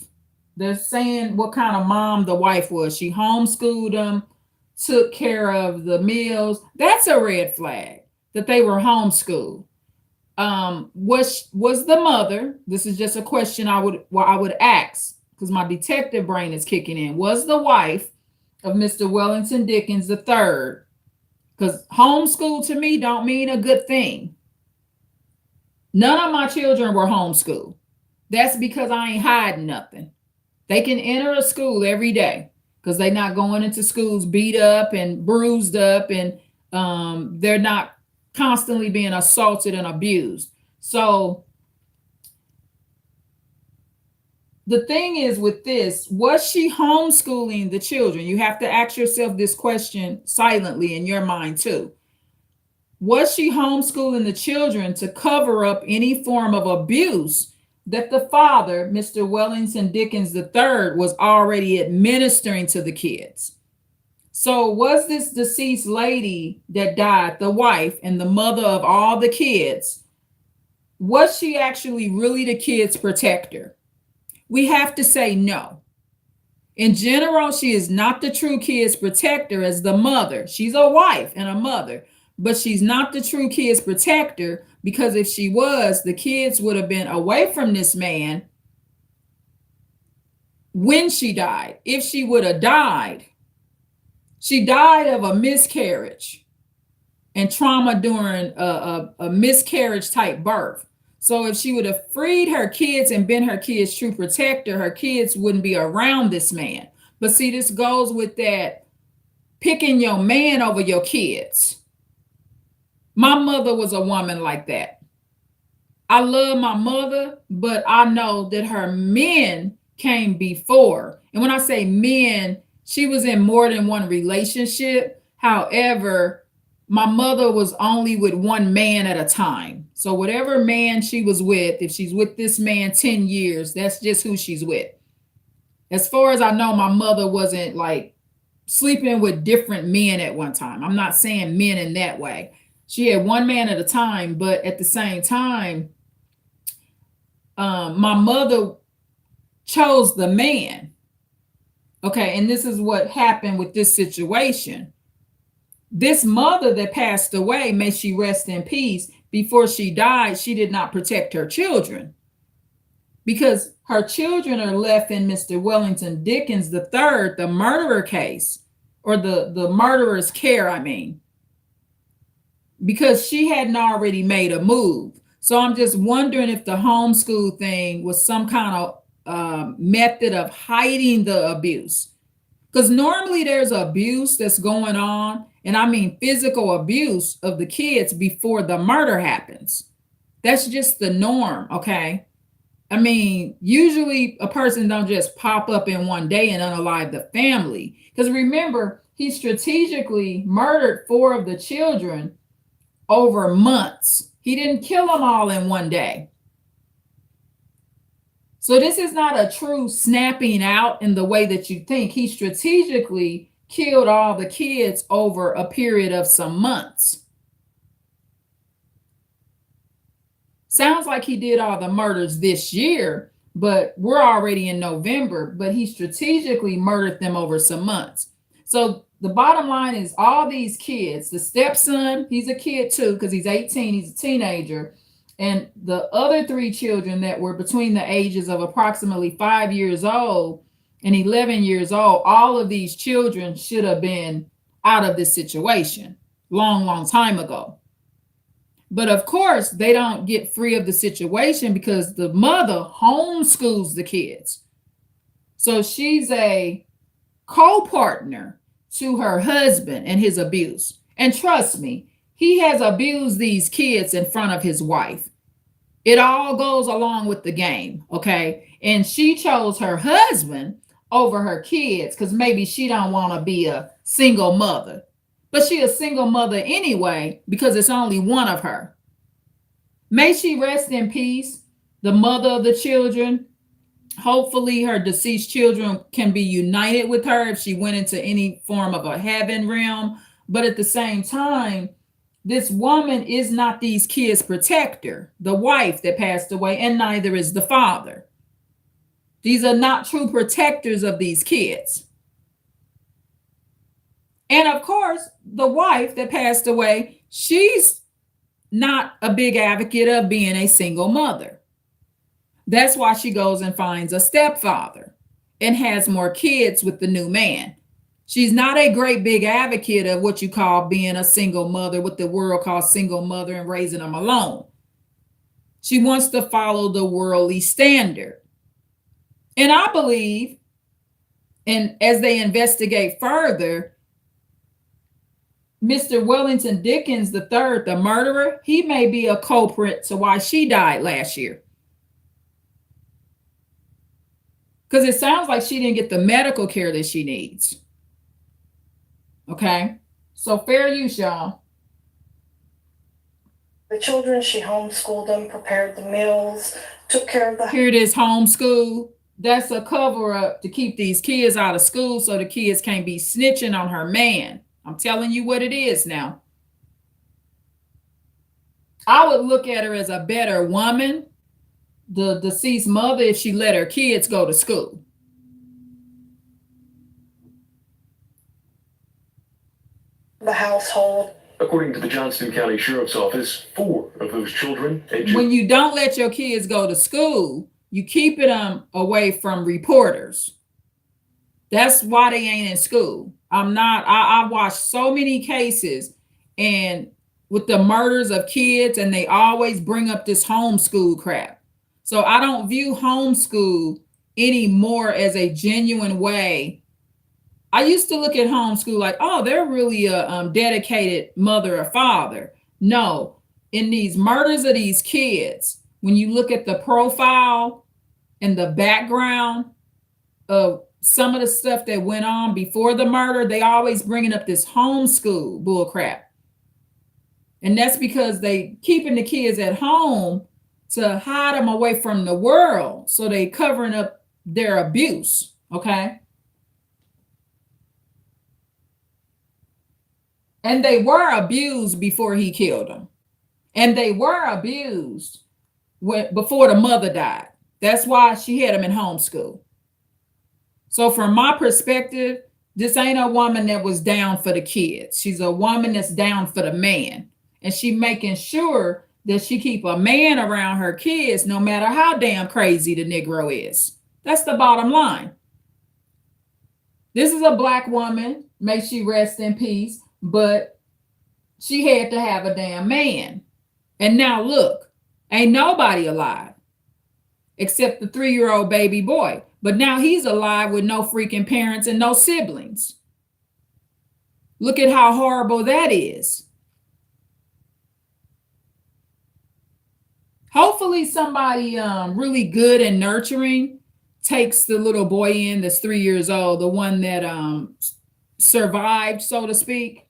Speaker 1: they're saying what kind of mom the wife was. She homeschooled them, took care of the meals. That's a red flag that they were homeschooled. Was the mother, this is just a question I would ask because my detective brain is kicking in. Was the wife of Mr. Wellington Dickens III, because homeschool to me don't mean a good thing. None of my children were homeschooled. That's because I ain't hiding nothing. They can enter a school every day because they're not going into schools beat up and bruised up, and they're not constantly being assaulted and abused. So the thing is with this, was she homeschooling the children? You have to ask yourself this question silently in your mind too. Was she homeschooling the children to cover up any form of abuse that the father, Mr. Wellington Dickens III, was already administering to the kids? So was this deceased lady that died, the wife and the mother of all the kids, was she actually really the kids' protector? We have to say no. In general, she is not the true kids' protector as the mother. She's a wife and a mother, but she's not the true kids' protector, because if she was, the kids would have been away from this man when she died. If she would have died, she died of a miscarriage and trauma during a miscarriage type birth. So if she would have freed her kids and been her kids' true protector, her kids wouldn't be around this man. But see, this goes with that picking your man over your kids. My mother was a woman like that. I love my mother, but I know that her men came before. And when I say men, she was in more than one relationship. However, my mother was only with one man at a time. So whatever man she was with, if she's with this man 10 years, that's just who she's with. As far as I know, my mother wasn't like sleeping with different men at one time. I'm not saying men in that way. She had one man at a time, but at the same time, my mother chose the man. Okay, and this is what happened with this situation. This mother that passed away, may she rest in peace, before she died, she did not protect her children, because her children are left in Mr. Wellington Dickens III, the murderer case, or the murderer's care, I mean, because she hadn't already made a move. So I'm just wondering if the homeschool thing was some kind of method of hiding the abuse. Because normally there's abuse that's going on, and I mean physical abuse of the kids before the murder happens. That's just the norm, okay? I mean, usually a person don't just pop up in one day and unalive the family. Because remember, he strategically murdered 4 of the children over months. He didn't kill them all in one day. So this is not a true snapping out in the way that you think. He strategically killed all the kids over a period of some months. Sounds like he did all the murders this year, but we're already in November, but he strategically murdered them over some months. So the bottom line is all these kids, the stepson, he's a kid too, because he's 18, he's a teenager. And the other 3 children that were between the ages of approximately 5 years old and 11 years old, all of these children should have been out of this situation long time ago. But of course, they don't get free of the situation because the mother homeschools the kids. So she's a co-partner to her husband and his abuse. And trust me, he has abused these kids in front of his wife. It all goes along with the game, okay? And she chose her husband over her kids because maybe she don't want to be a single mother. But she a single mother anyway because it's only one of her. May she rest in peace, the mother of the children. Hopefully her deceased children can be united with her if she went into any form of a heaven realm. But at the same time, this woman is not these kids' protector, the wife that passed away, and neither is the father. These are not true protectors of these kids. And of course, the wife that passed away, she's not a big advocate of being a single mother. That's why she goes and finds a stepfather and has more kids with the new man. She's not a great big advocate of what you call being a single mother, what the world calls single mother, and raising them alone. She wants to follow the worldly standard. And I believe, and as they investigate further, Mr. Wellington Dickens III, the murderer, he may be a culprit to why she died last year. Because it sounds like she didn't get the medical care that she needs. Okay, so fair use, y'all.
Speaker 6: The children, she homeschooled them, prepared the meals, took care of the...
Speaker 1: Here it is, homeschool. That's a cover up to keep these kids out of school so the kids can't be snitching on her man. I'm telling you what it is now. I would look at her as a better woman, the deceased mother, if she let her kids go to school.
Speaker 6: The household.
Speaker 5: According to the Johnston County Sheriff's Office, 4 of those children...
Speaker 1: When you don't let your kids go to school, you keep them away from reporters. That's why they ain't in school. I watched so many cases and with the murders of kids, and they always bring up this homeschool crap. So I don't view homeschool anymore as a genuine way. I used to look at homeschool like, oh, they're really a dedicated mother or father. No, in these murders of these kids, when you look at the profile and the background of some of the stuff that went on before the murder, they always bringing up this homeschool bull crap. And that's because they keeping the kids at home to hide them away from the world. So they covering up their abuse. Okay. And they were abused before he killed them. And they were abused before the mother died. That's why she had them in homeschool. So from my perspective, this ain't a woman that was down for the kids. She's a woman that's down for the man. And she making sure that she keep a man around her kids, no matter how damn crazy the Negro is. That's the bottom line. This is a Black woman, may she rest in peace, but she had to have a damn man. And now look, ain't nobody alive except the 3-year-old baby boy. But now he's alive with no freaking parents and no siblings. Look at how horrible that is. Hopefully somebody really good and nurturing takes the little boy in that's 3 years old, the one that survived, so to speak.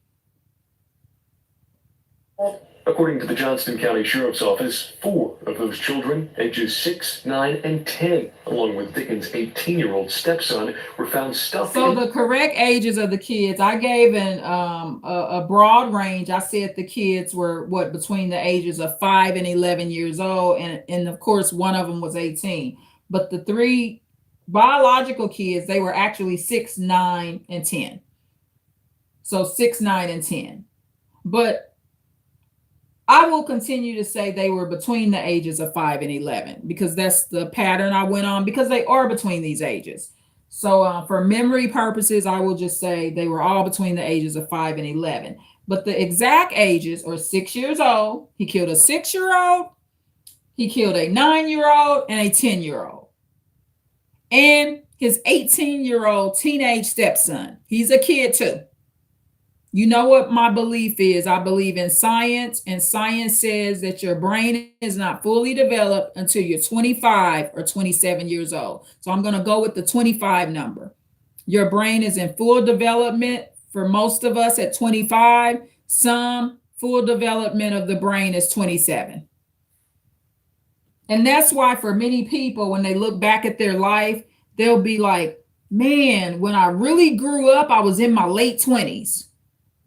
Speaker 5: According to the Johnston County Sheriff's Office, 4 of those children, ages 6, 9, and 10, along with Dickens' 18-year-old stepson, were found stuffed.
Speaker 1: So the correct ages of the kids, I gave a broad range. I said the kids were between the ages of 5 and 11 years old, and of course one of them was 18. But the 3 biological kids, they were actually 6, 9, and 10. So 6, 9, and 10. But I will continue to say they were between the ages of 5 and 11 because that's the pattern I went on, because they are between these ages. So for memory purposes, I will just say they were all between the ages of 5 and 11. But the exact ages are 6 years old. He killed a 6-year-old. He killed a 9-year-old and a 10-year-old. And his 18-year-old teenage stepson. He's a kid too. You know what my belief is? I believe in science, and science says that your brain is not fully developed until you're 25 or 27 years old. So I'm going to go with the 25 number. Your brain is in full development for most of us at 25. Some full development of the brain is 27. And that's why for many people, when they look back at their life, they'll be like, man, when I really grew up, I was in my late 20s.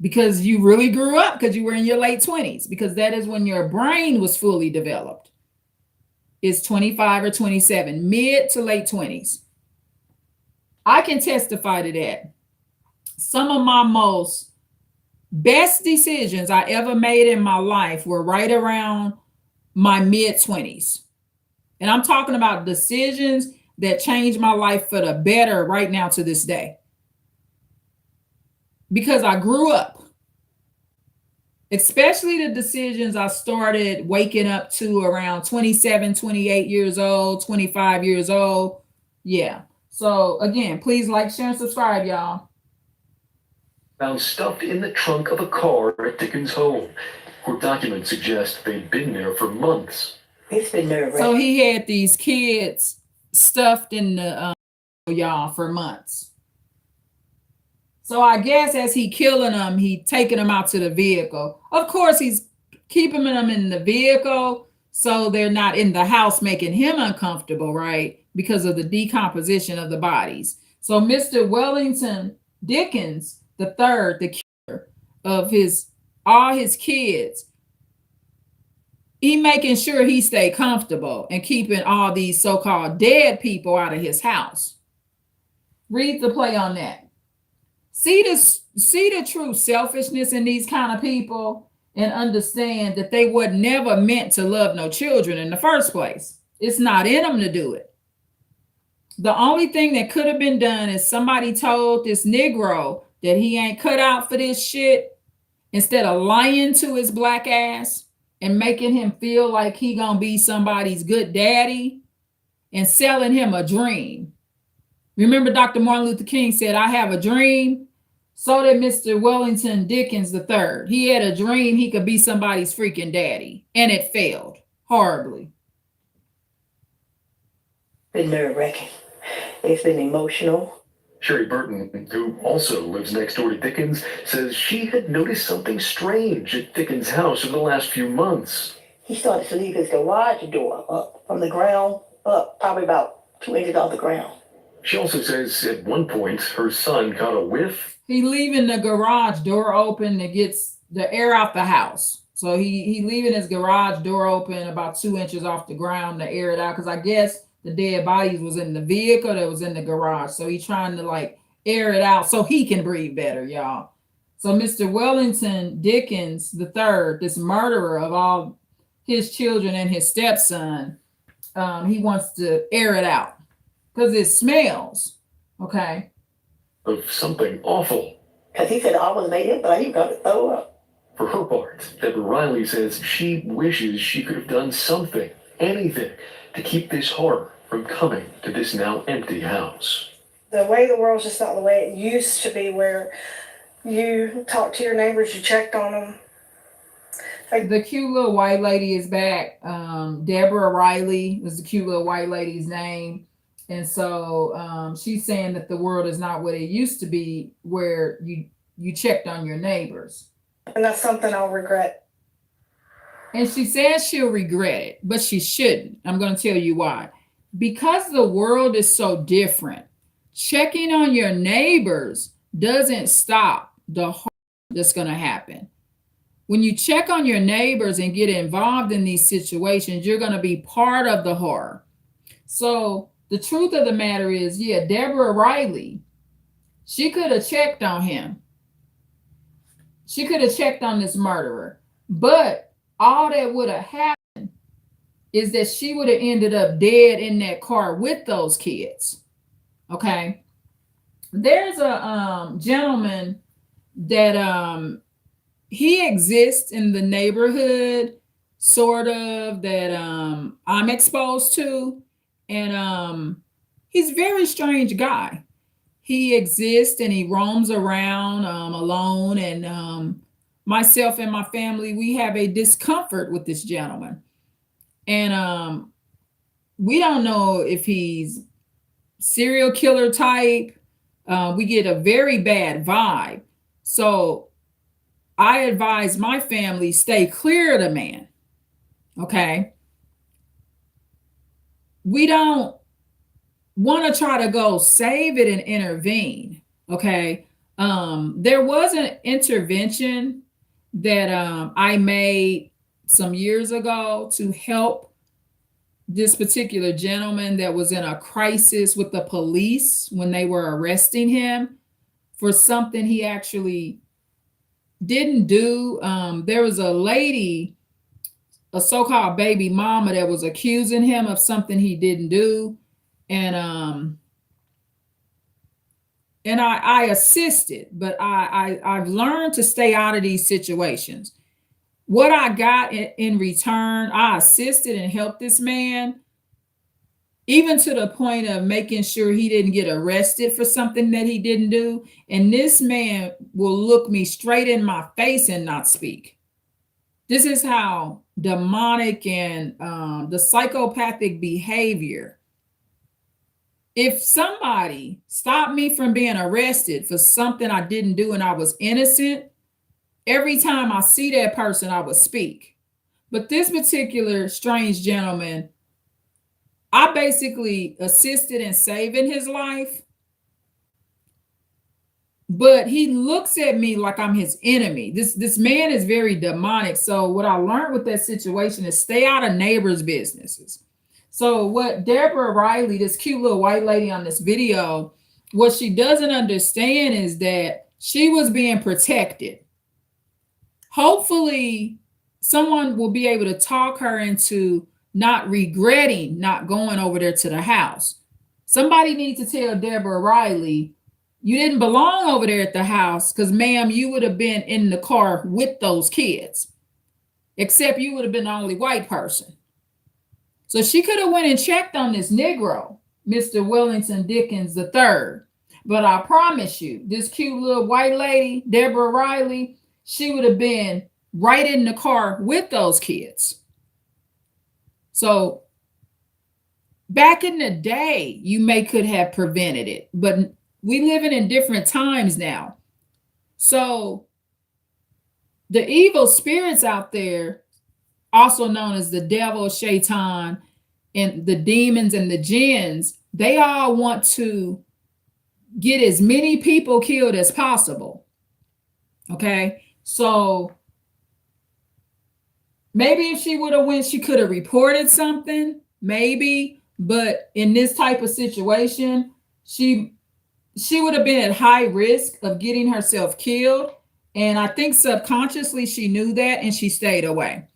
Speaker 1: Because you really grew up because you were in your late 20s, because that is when your brain was fully developed. It's 25 or 27, mid to late 20s. I can testify to that. Some of my most best decisions I ever made in my life were right around my mid 20s. And I'm talking about decisions that changed my life for the better right now to this day. Because I grew up, especially the decisions I started waking up to around 27, 28 years old, 25 years old. Yeah. So again, please like, share, and subscribe, y'all.
Speaker 5: Found stuffed in the trunk of a car at Dickens' home. Court documents suggest they'd been there for months.
Speaker 7: It's been nerve-wracking.
Speaker 1: So he had these kids stuffed in the y'all for months. So I guess as he killing them, he taking them out to the vehicle. Of course, he's keeping them in the vehicle so they're not in the house making him uncomfortable, right? Because of the decomposition of the bodies. So Mr. Wellington Dickens III, the killer of all his kids, he making sure he stay comfortable and keeping all these so-called dead people out of his house. Read the play on that. See the true selfishness in these kind of people and understand that they were never meant to love no children in the first place. It's not in them to do it. The only thing that could have been done is somebody told this Negro that he ain't cut out for this shit, instead of lying to his black ass and making him feel like he gonna be somebody's good daddy and selling him a dream. Remember, Dr. Martin Luther King said, I have a dream. So did Mr. Wellington Dickens III. He had a dream he could be somebody's freaking daddy, and it failed horribly.
Speaker 7: Been nerve-wracking. It's been emotional.
Speaker 5: Sherry Burton, who also lives next door to Dickens, says she had noticed something strange at Dickens' house over the last few months.
Speaker 7: He started to leave his garage door up from the ground up, probably about 2 inches off the ground.
Speaker 5: She also says at one point her son caught a whiff.
Speaker 1: He leaving the garage door open to get the air out the house. So he leaving his garage door open about 2 inches off the ground to air it out, because I guess the dead bodies was in the vehicle that was in the garage. So he's trying to like air it out so he can breathe better, y'all. So Mr. Wellington Dickens III, this murderer of all his children and his stepson, he wants to air it out because it smells. Okay.
Speaker 5: Of something awful.
Speaker 7: Because he said, I almost made him, but he got to throw up.
Speaker 5: For her part, Deborah Riley says she wishes she could have done something, anything, to keep this horror from coming to this now empty house.
Speaker 6: The way the world's just not the way it used to be, where you talked to your neighbors, you checked on them.
Speaker 1: The cute little white lady is back. Deborah Riley was the cute little white lady's name. And so she's saying that the world is not what it used to be, where you checked on your neighbors.
Speaker 6: And that's something I'll regret.
Speaker 1: And she says she'll regret it, but she shouldn't. I'm going to tell you why. Because the world is so different, checking on your neighbors doesn't stop the harm that's going to happen. When you check on your neighbors and get involved in these situations, you're going to be part of the horror. So the truth of the matter is, yeah, Deborah Riley, she could have checked on him. She could have checked on this murderer. But all that would have happened is that she would have ended up dead in that car with those kids. Okay. There's a gentleman that he exists in the neighborhood, sort of, that I'm exposed to. And he's a very strange guy. He exists and he roams around alone. And myself and my family, we have a discomfort with this gentleman. And we don't know if he's serial killer type. We get a very bad vibe. So I advise my family, stay clear of the man. Okay. We don't want to try to go save it and intervene. Okay. There was an intervention that I made some years ago to help this particular gentleman that was in a crisis with the police when they were arresting him for something he actually didn't do. There was a lady, a so-called baby mama, that was accusing him of something he didn't do. And I assisted, but I've learned to stay out of these situations. What I got in return, I assisted and helped this man, even to the point of making sure he didn't get arrested for something that he didn't do. And this man will look me straight in my face and not speak. This is how demonic and the psychopathic behavior. If somebody stopped me from being arrested for something I didn't do and I was innocent, every time I see that person, I would speak. But this particular strange gentleman, I basically assisted in saving his life, but he looks at me like I'm his enemy. This man is very demonic. So what I learned with that situation is stay out of neighbors' businesses. So what Deborah Riley, this cute little white lady on this video, what she doesn't understand is that she was being protected. Hopefully someone will be able to talk her into not regretting not going over there to the house. Somebody needs to tell Deborah Riley, you didn't belong over there at the house, because ma'am, you would have been in the car with those kids, except you would have been the only white person. So she could have went and checked on this Negro, Mr. Wellington Dickens III. But I promise you, this cute little white lady, Deborah Riley, she would have been right in the car with those kids. So back in the day, you could have prevented it. But we living in different times now. So the evil spirits out there, also known as the devil, Shaitan, and the demons and the jinns, they all want to get as many people killed as possible. Okay. So maybe if she would have went, she could have reported something, maybe. But in this type of situation, she would have been at high risk of getting herself killed. And I think subconsciously she knew that and she stayed away.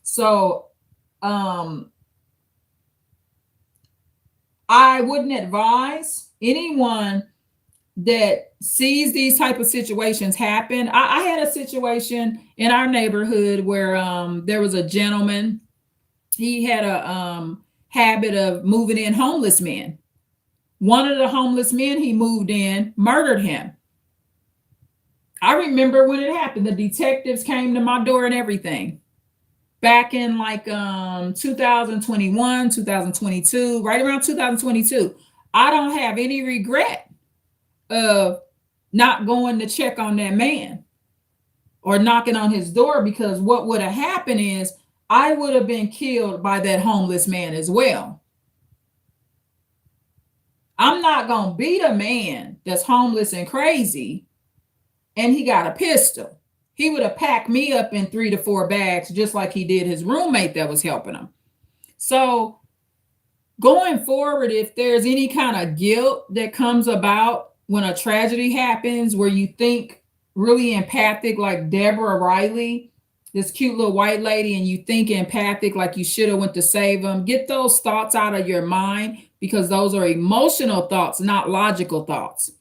Speaker 1: So I wouldn't advise anyone that sees these type of situations happen. I had a situation in our neighborhood where there was a gentleman. He had a habit of moving in homeless men. One of the homeless men he moved in murdered him. I remember when it happened. The detectives came to my door and everything. Back in like 2021, 2022, right around 2022. I don't have any regret of not going to check on that man or knocking on his door, because what would have happened is I would have been killed by that homeless man as well. I'm not going to beat a man that's homeless and crazy and he got a pistol. He would have packed me up in 3 to 4 bags, just like he did his roommate that was helping him. So going forward, if there's any kind of guilt that comes about when a tragedy happens, where you think really empathic, like Deborah Riley, this cute little white lady, and you think empathic, like you should have went to save them, get those thoughts out of your mind, because those are emotional thoughts, not logical thoughts.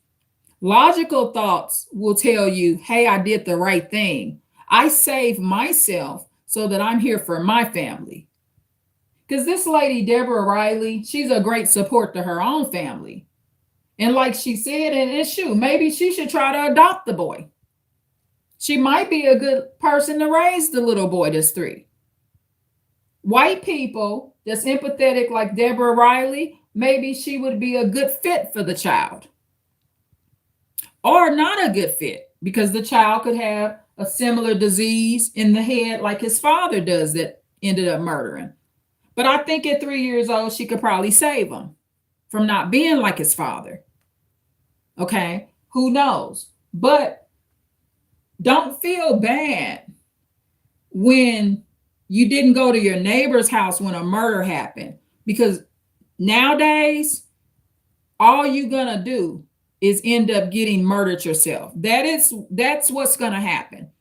Speaker 1: Logical thoughts will tell you, hey, I did the right thing. I saved myself so that I'm here for my family. Because this lady, Deborah Riley, she's a great support to her own family. And like she said, and it's true, maybe she should try to adopt the boy. She might be a good person to raise the little boy that's 3. White people that's empathetic like Deborah Riley, maybe she would be a good fit for the child. Or not a good fit, because the child could have a similar disease in the head like his father does that ended up murdering. But I think at 3 years old, she could probably save him from not being like his father. Okay, who knows? But don't feel bad when you didn't go to your neighbor's house when a murder happened, because nowadays, all you're gonna do is end up getting murdered yourself. That's what's gonna happen.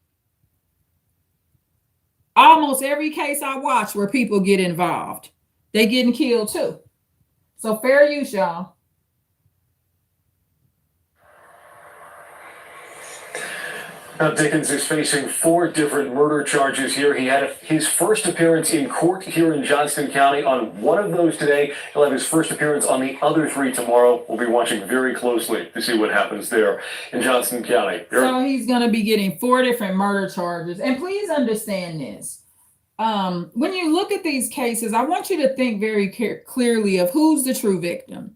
Speaker 1: Almost every case I watch where people get involved, they getting killed too. So fair use, y'all.
Speaker 5: Now, Dickens is facing 4 different murder charges here. He had his first appearance in court here in Johnston County on one of those today. He'll have his first appearance on the other 3 tomorrow. We'll be watching very closely to see what happens there in Johnston County.
Speaker 1: So he's going to be getting 4 different murder charges. And please understand this. When you look at these cases, I want you to think very clearly of who's the true victim.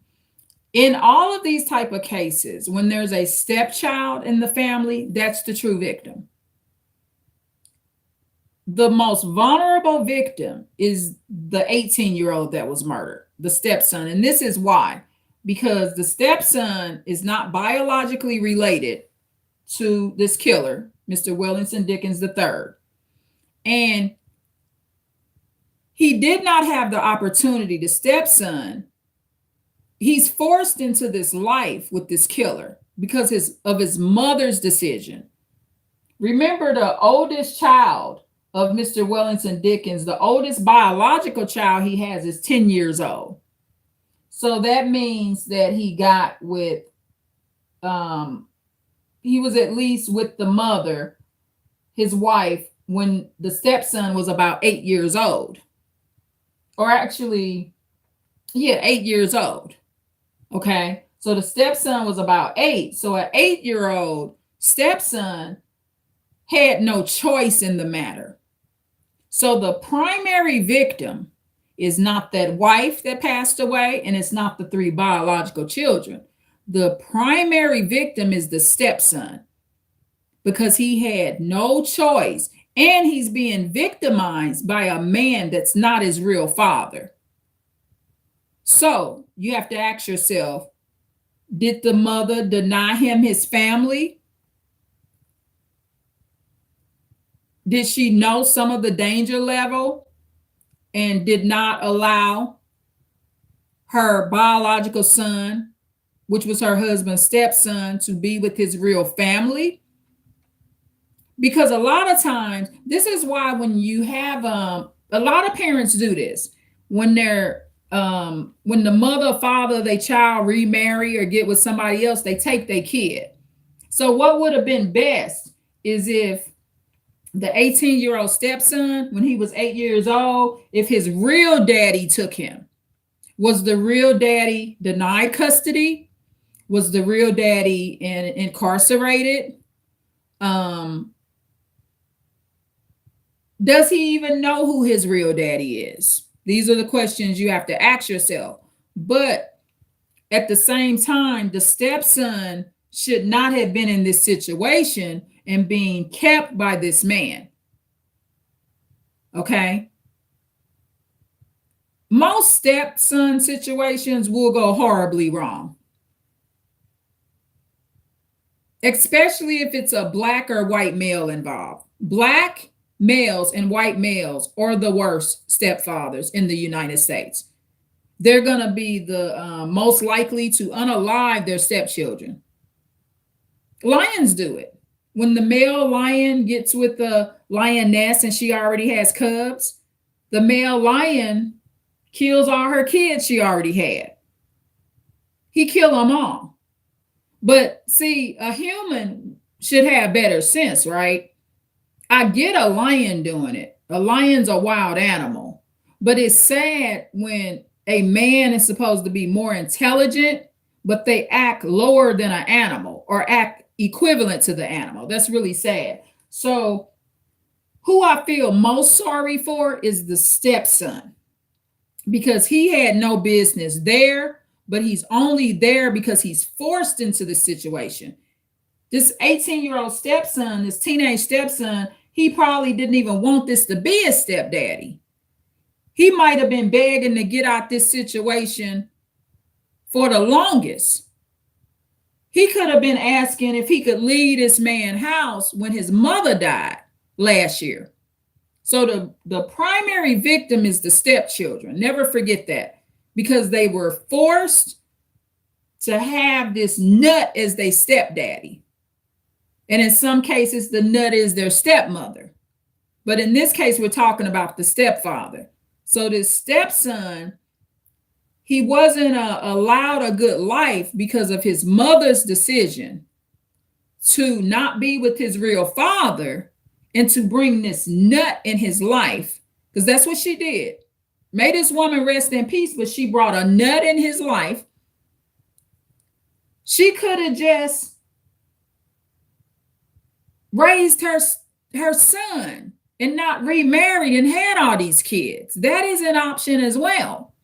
Speaker 1: In all of these type of cases, when there's a stepchild in the family, that's the true victim. The most vulnerable victim is the 18-year-old that was murdered, the stepson. And this is why, because the stepson is not biologically related to this killer, Mr. Wellington Dickens III. And he did not have the opportunity, the stepson. He's forced into this life with this killer because of his mother's decision. Remember, the oldest child of Mr. Wellington Dickens, the oldest biological child he has is 10 years old. So that means that he got with, he was at least with the mother, his wife, when the stepson was about 8 years old. Or actually, 8 years old. Okay, so the stepson was about 8. So an 8-year-old stepson had no choice in the matter. So the primary victim is not that wife that passed away, and it's not the 3 biological children. the primary victim is the stepson because he had no choice and he's being victimized by a man that's not his real father. So you have to ask yourself, did the mother deny him his family? Did she know some of the danger level and did not allow her biological son, which was her husband's stepson, to be with his real family? Because a lot of times, this is why when you have a lot of parents do this when they're when the mother or father of their child remarry or get with somebody else, they take their kid. So what would have been best is if the 18-year-old stepson, when he was 8 years old, if his real daddy took him. Was the real daddy denied custody? Was the real daddy incarcerated? Does he even know who his real daddy is? These are the questions you have to ask yourself. But at the same time, the stepson should not have been in this situation and being kept by this man. Okay? Most stepson situations will go horribly wrong, especially if it's a black or white male involved. Black males and white males are the worst stepfathers in the United States. They're going to be the most likely to unalive their stepchildren. Lions do it. When the male lion gets with the lioness and she already has cubs, the male lion kills all her kids she already had. He killed them all. But see, a human should have better sense, right? I get a lion doing it. A lion's a wild animal. But it's sad when a man is supposed to be more intelligent, but they act lower than an animal or act equivalent to the animal. That's really sad. So who I feel most sorry for is the stepson, because he had no business there, but he's only there because he's forced into the situation. This 18-year-old stepson, this teenage stepson, he probably didn't even want this to be a stepdaddy. He might have been begging to get out this situation for the longest. He could have been asking if he could leave this man's house when his mother died last year. So the primary victim is the stepchildren. Never forget that, because they were forced to have this nut as their stepdaddy. And in some cases, the nut is their stepmother. But in this case, we're talking about the stepfather. So this stepson, he wasn't allowed a good life because of his mother's decision to not be with his real father and to bring this nut in his life, because that's what she did. May this woman rest in peace, but she brought a nut in his life. She could have just raised her son and not remarried and had all these kids. That is an option as well.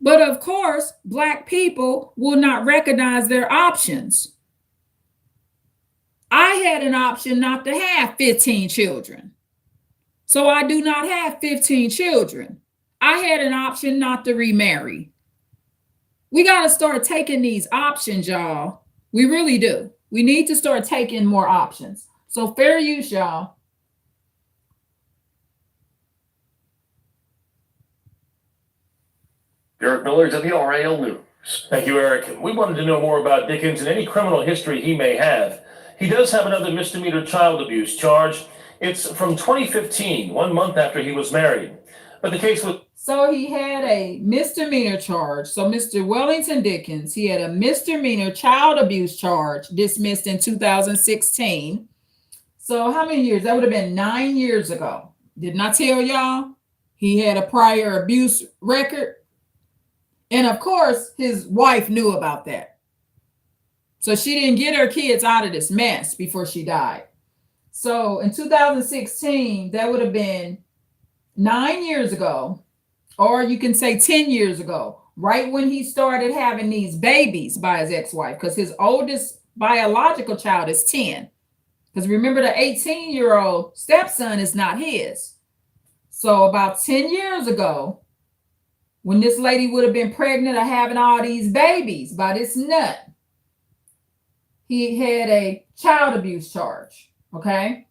Speaker 1: But of course, Black people will not recognize their options. I had an option not to have 15 children. So I do not have 15 children. I had an option not to remarry. We got to start taking these options, y'all. We really do. We need to start taking more options. So fair use, y'all.
Speaker 5: Eric Miller, WRAL News.
Speaker 8: Thank you, Eric. We wanted to know more about Dickens and any criminal history he may have. He does have another misdemeanor child abuse charge. It's from 2015, 1 month after he was married. But the case was...
Speaker 1: So he had a misdemeanor charge. So Mr. Wellington Dickens, he had a misdemeanor child abuse charge dismissed in 2016. So how many years? That would have been 9 years ago. Didn't I tell y'all? He had a prior abuse record. And of course, his wife knew about that. So she didn't get her kids out of this mess before she died. So in 2016, that would have been 9 years ago, or you can say 10 years ago. right when he started having these babies by his ex-wife, because his oldest biological child is 10. Because remember, the 18-year-old stepson is not his. So about 10 years ago, when this lady would have been pregnant or having all these babies by this nut, he had a child abuse charge. Okay.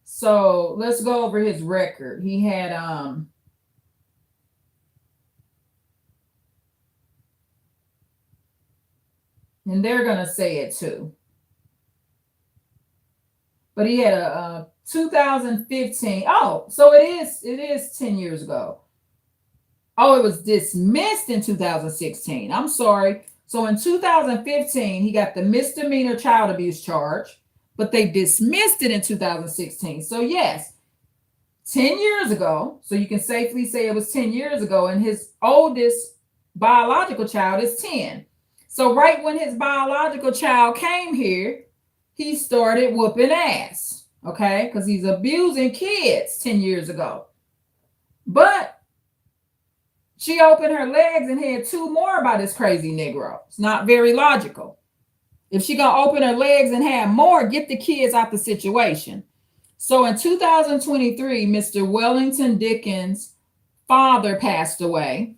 Speaker 1: So let's go over his record. He had and they're gonna say it too. But he had a 2015. Oh, so it is 10 years ago. Oh, it was dismissed in 2016. I'm sorry. So in 2015, he got the misdemeanor child abuse charge, but they dismissed it in 2016. So yes, 10 years ago. So you can safely say it was 10 years ago, and his oldest biological child is 10. So right when his biological child came here, he started whooping ass, okay? Because he's abusing kids 10 years ago. But she opened her legs and had 2 more by this crazy Negro. It's not very logical. If she gonna open her legs and have more, get the kids out the situation. So in 2023, Mr. Wellington Dickens' father passed away.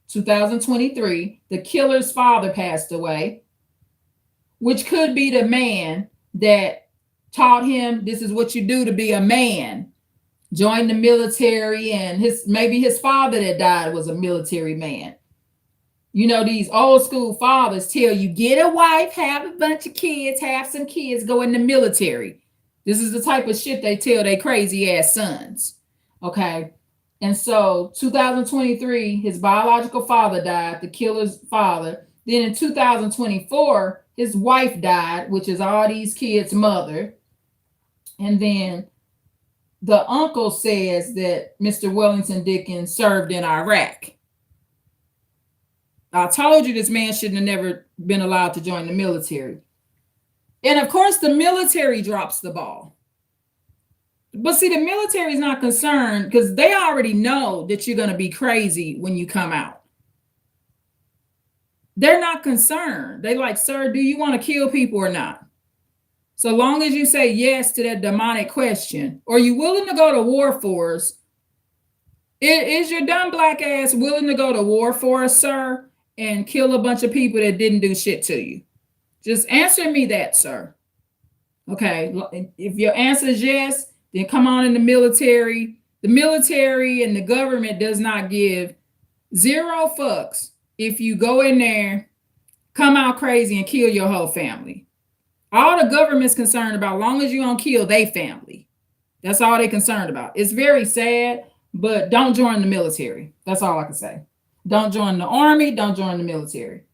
Speaker 1: 2023, the killer's father passed away, which could be the man that taught him this is what you do to be a man. Joined the military, and maybe his father that died was a military man. You know, these old school fathers tell you, get a wife, have a bunch of kids, have some kids, go in the military. This is the type of shit they tell their crazy ass sons. Okay. And so 2023, his biological father died, the killer's father. Then in 2024, his wife died, which is all these kids' mother. And then the uncle says that Mr. Wellington Dickens served in Iraq. I told you this man shouldn't have never been allowed to join the military. And of course, the military drops the ball. But see, the military is not concerned because they already know that you're going to be crazy when you come out. They're not concerned. They like, sir, do you want to kill people or not? So long as you say yes to that demonic question, or you willing to go to war for us, is your dumb black ass willing to go to war for us, sir, and kill a bunch of people that didn't do shit to you? Just answer me that, sir. Okay, if your answer is yes, then come on in the military. The military and the government does not give 0 fucks if you go in there, come out crazy, and kill your whole family. All the government's concerned about, long as you don't kill their family. That's all they're concerned about. It's very sad, but don't join the military. That's all I can say. Don't join the army. Don't join the military.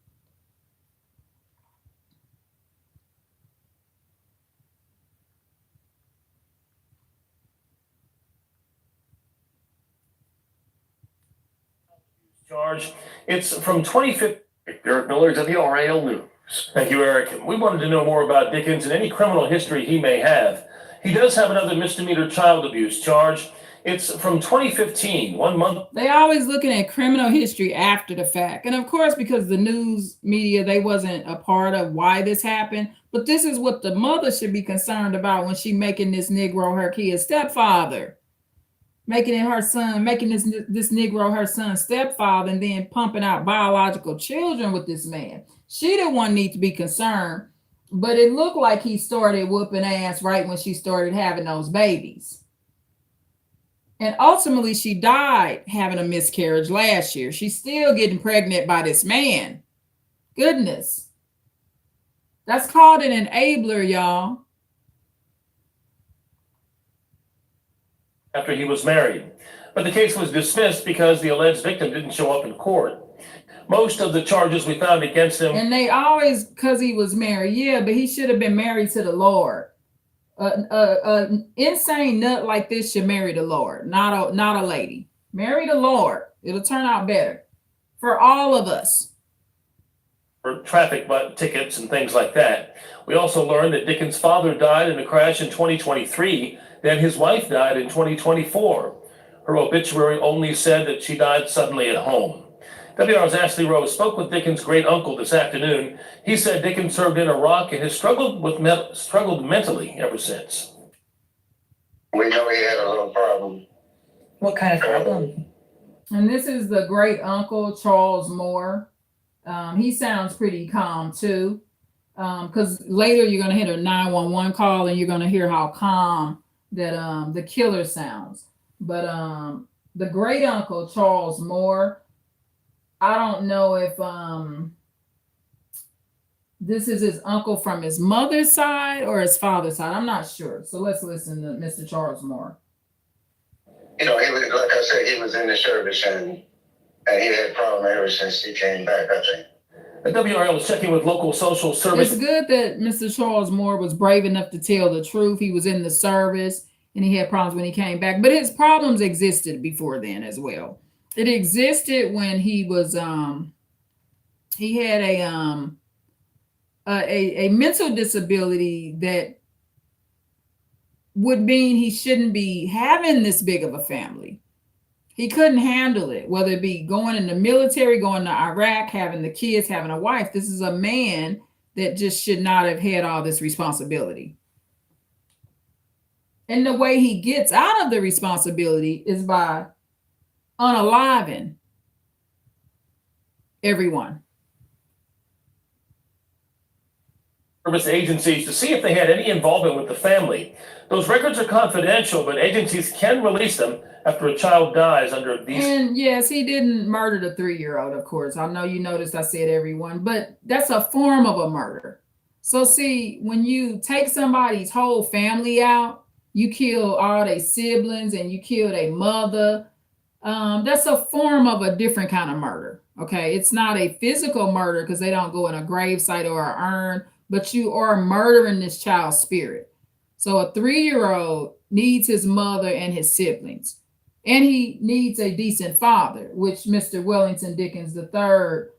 Speaker 8: Charge. It's from 2015.
Speaker 5: Eric Miller, WRAL News.
Speaker 8: Thank you, Eric. We wanted to know more about Dickens and any criminal history he may have. He does have another misdemeanor child abuse charge. It's from 2015, 1 month.
Speaker 1: They always looking at criminal history after the fact. And of course, because the news media, they wasn't a part of why this happened. But this is what the mother should be concerned about when she making this Negro her kid's stepfather. Making it her son, making this Negro her son's stepfather, and then pumping out biological children with this man. She the one need to be concerned. But it looked like he started whooping ass right when she started having those babies. And ultimately, she died having a miscarriage last year. She's still getting pregnant by this man. Goodness. That's called an enabler, y'all.
Speaker 8: After he was married. But the case was dismissed because the alleged victim didn't show up in court. Most of the charges we found against him.
Speaker 1: And they always, because he was married. Yeah, but he should have been married to the Lord. Insane nut like this should marry the Lord, not a lady. Marry the Lord. It'll turn out better for all of us.
Speaker 8: For traffic tickets and things like that. We also learned that Dickens' father died in a crash in 2023. Then his wife died in 2024. Her obituary only said that she died suddenly at home. WR's Ashley Rose spoke with Dickens' great uncle this afternoon. He said Dickens served in Iraq and has struggled mentally ever since.
Speaker 9: We know he had a little problem.
Speaker 10: What kind of problem?
Speaker 1: And this is the great uncle, Charles Moore. He sounds pretty calm too. Because later you're going to hit a 911 call and you're going to hear how calm that the killer sounds. But the great uncle, Charles Moore, I don't know if this is his uncle from his mother's side or his father's side. I'm not sure. So let's listen to Mr. Charles Moore.
Speaker 9: You know, he was, like I said, he was in the service and he had a problem ever since he came back, I think.
Speaker 8: The WRL was checking with local social service.
Speaker 1: It's good that Mr. Charles Moore was brave enough to tell the truth. He was in the service and he had problems when he came back, but his problems existed before then as well. It existed when he was he had a mental disability that would mean he shouldn't be having this big of a family. He couldn't handle it, whether it be going in the military, going to Iraq, having the kids, having a wife. This is a man that just should not have had all this responsibility. And the way he gets out of the responsibility is by unaliving everyone.
Speaker 8: Service agencies to see if they had any involvement with the family. Those records are confidential, but agencies can release them after a child dies under these.
Speaker 1: And yes, he didn't murder the 3-year-old, of course. I know you noticed I said everyone, but that's a form of a murder. So see, when you take somebody's whole family out, you kill all their siblings and you kill their mother. That's a form of a different kind of murder. Okay, it's not a physical murder because they don't go in a gravesite or an urn, but you are murdering this child's spirit. So a 3-year-old needs his mother and his siblings, and he needs a decent father, which Mr. Wellington Dickens III,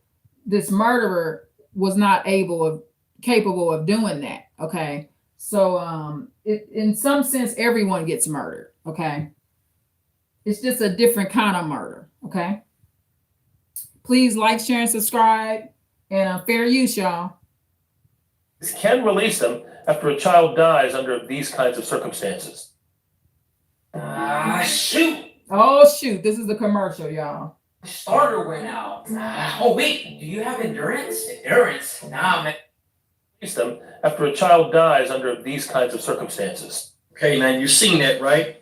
Speaker 1: this murderer, was not capable of doing that. Okay, so in some sense, everyone gets murdered. Okay, it's just a different kind of murder. Okay, please like, share, and subscribe, and fair use, y'all.
Speaker 8: Can release them after a child dies under these kinds of circumstances.
Speaker 10: Shoot!
Speaker 1: Oh shoot! This is the commercial, y'all.
Speaker 10: Starter went out. Oh wait, do you have endurance? Endurance? Nah, man.
Speaker 8: Release them after a child dies under these kinds of circumstances.
Speaker 2: Okay, now you've seen that, right?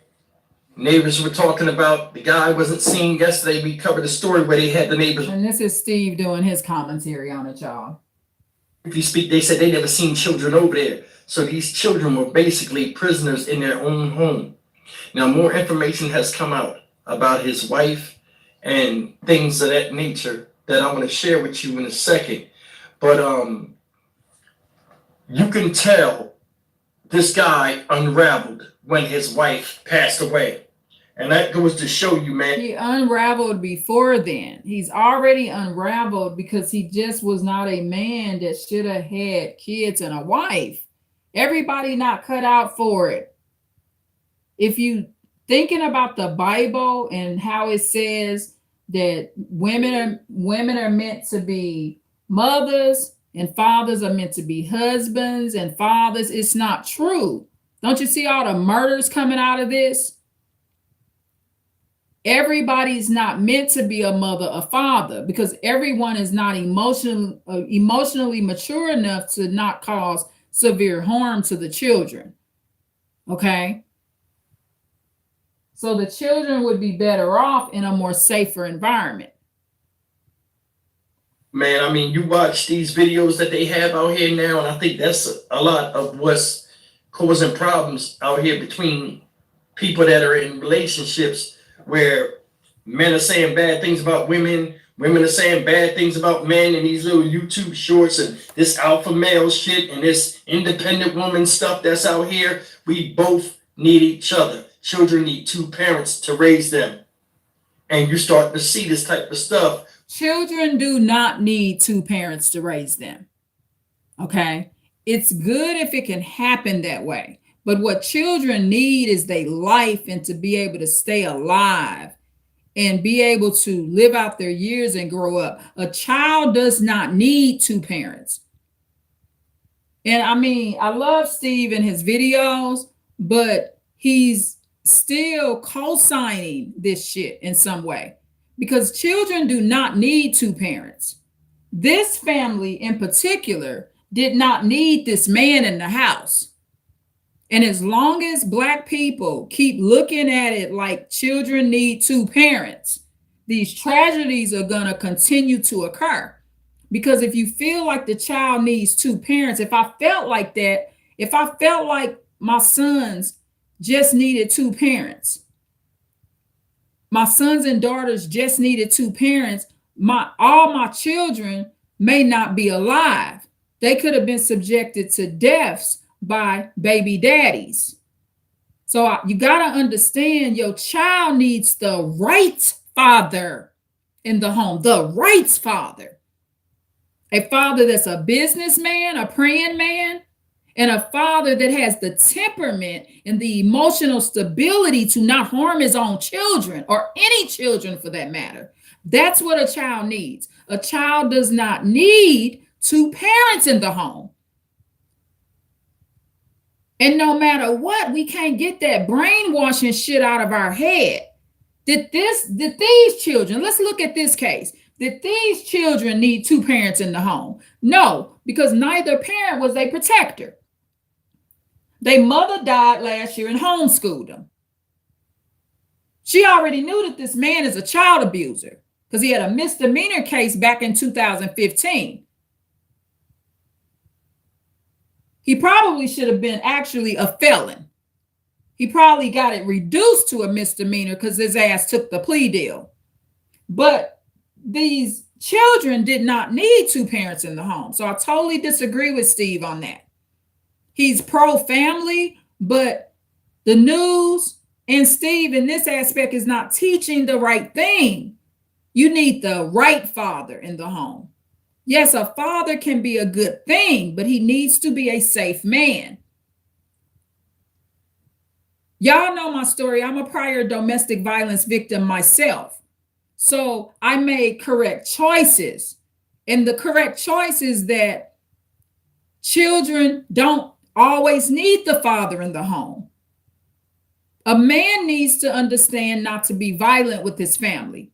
Speaker 2: Neighbors were talking about the guy wasn't seen yesterday. We covered a story where they had the neighbors.
Speaker 1: And this is Steve doing his commentary on it, y'all.
Speaker 2: If you speak, they said they never seen children over there. So these children were basically prisoners in their own home. Now, more information has come out about his wife and things of that nature that I want to share with you in a second. But you can tell this guy unraveled when his wife passed away. And that goes to show you, man.
Speaker 1: He unraveled before then. He's already unraveled because he just was not a man that should have had kids and a wife. Everybody not cut out for it. If you thinking about the Bible and how it says that women are meant to be mothers and fathers are meant to be husbands and fathers, it's not true. Don't you see all the murders coming out of this? Everybody's not meant to be a mother or father because everyone is not emotionally mature enough to not cause severe harm to the children. Okay? So the children would be better off in a more safer environment.
Speaker 2: Man, I mean, you watch these videos that they have out here now, and I think that's a lot of what's causing problems out here between people that are in relationships where men are saying bad things about women, women are saying bad things about men, and these little YouTube shorts and this alpha male shit and this independent woman stuff that's out here. We both need each other. Children need 2 parents to raise them. And you're starting to see this type of stuff.
Speaker 1: Children do not need 2 parents to raise them. Okay? It's good if it can happen that way. But what children need is their life and to be able to stay alive and be able to live out their years and grow up. A child does not need two parents. And I mean, I love Steve and his videos, but he's still co-signing this shit in some way because children do not need two parents. This family in particular did not need this man in the house. And as long as Black people keep looking at it like children need two parents, these tragedies are going to continue to occur. Because if you feel like the child needs two parents, if I felt like that, if I felt like my sons just needed two parents, my sons and daughters just needed two parents, all my children may not be alive. They could have been subjected to deaths by baby daddies. So you got to understand your child needs the right father in the home, the right father. A father that's a businessman, a praying man, and a father that has the temperament and the emotional stability to not harm his own children or any children for that matter. That's what a child needs. A child does not need two parents in the home. And no matter what, we can't get that brainwashing shit out of our head. Did these children, let's look at this case. Did these children need two parents in the home? No, because neither parent was a protector. Their mother died last year and homeschooled them. She already knew that this man is a child abuser because he had a misdemeanor case back in 2015. He probably should have been actually a felon. He probably got it reduced to a misdemeanor because his ass took the plea deal. But these children did not need two parents in the home. So I totally disagree with Steve on that. He's pro-family, but the news and Steve in this aspect is not teaching the right thing. You need the right father in the home. Yes, a father can be a good thing, but he needs to be a safe man. Y'all know my story. I'm a prior domestic violence victim myself. So I made correct choices. And the correct choice is that children don't always need the father in the home. A man needs to understand not to be violent with his family.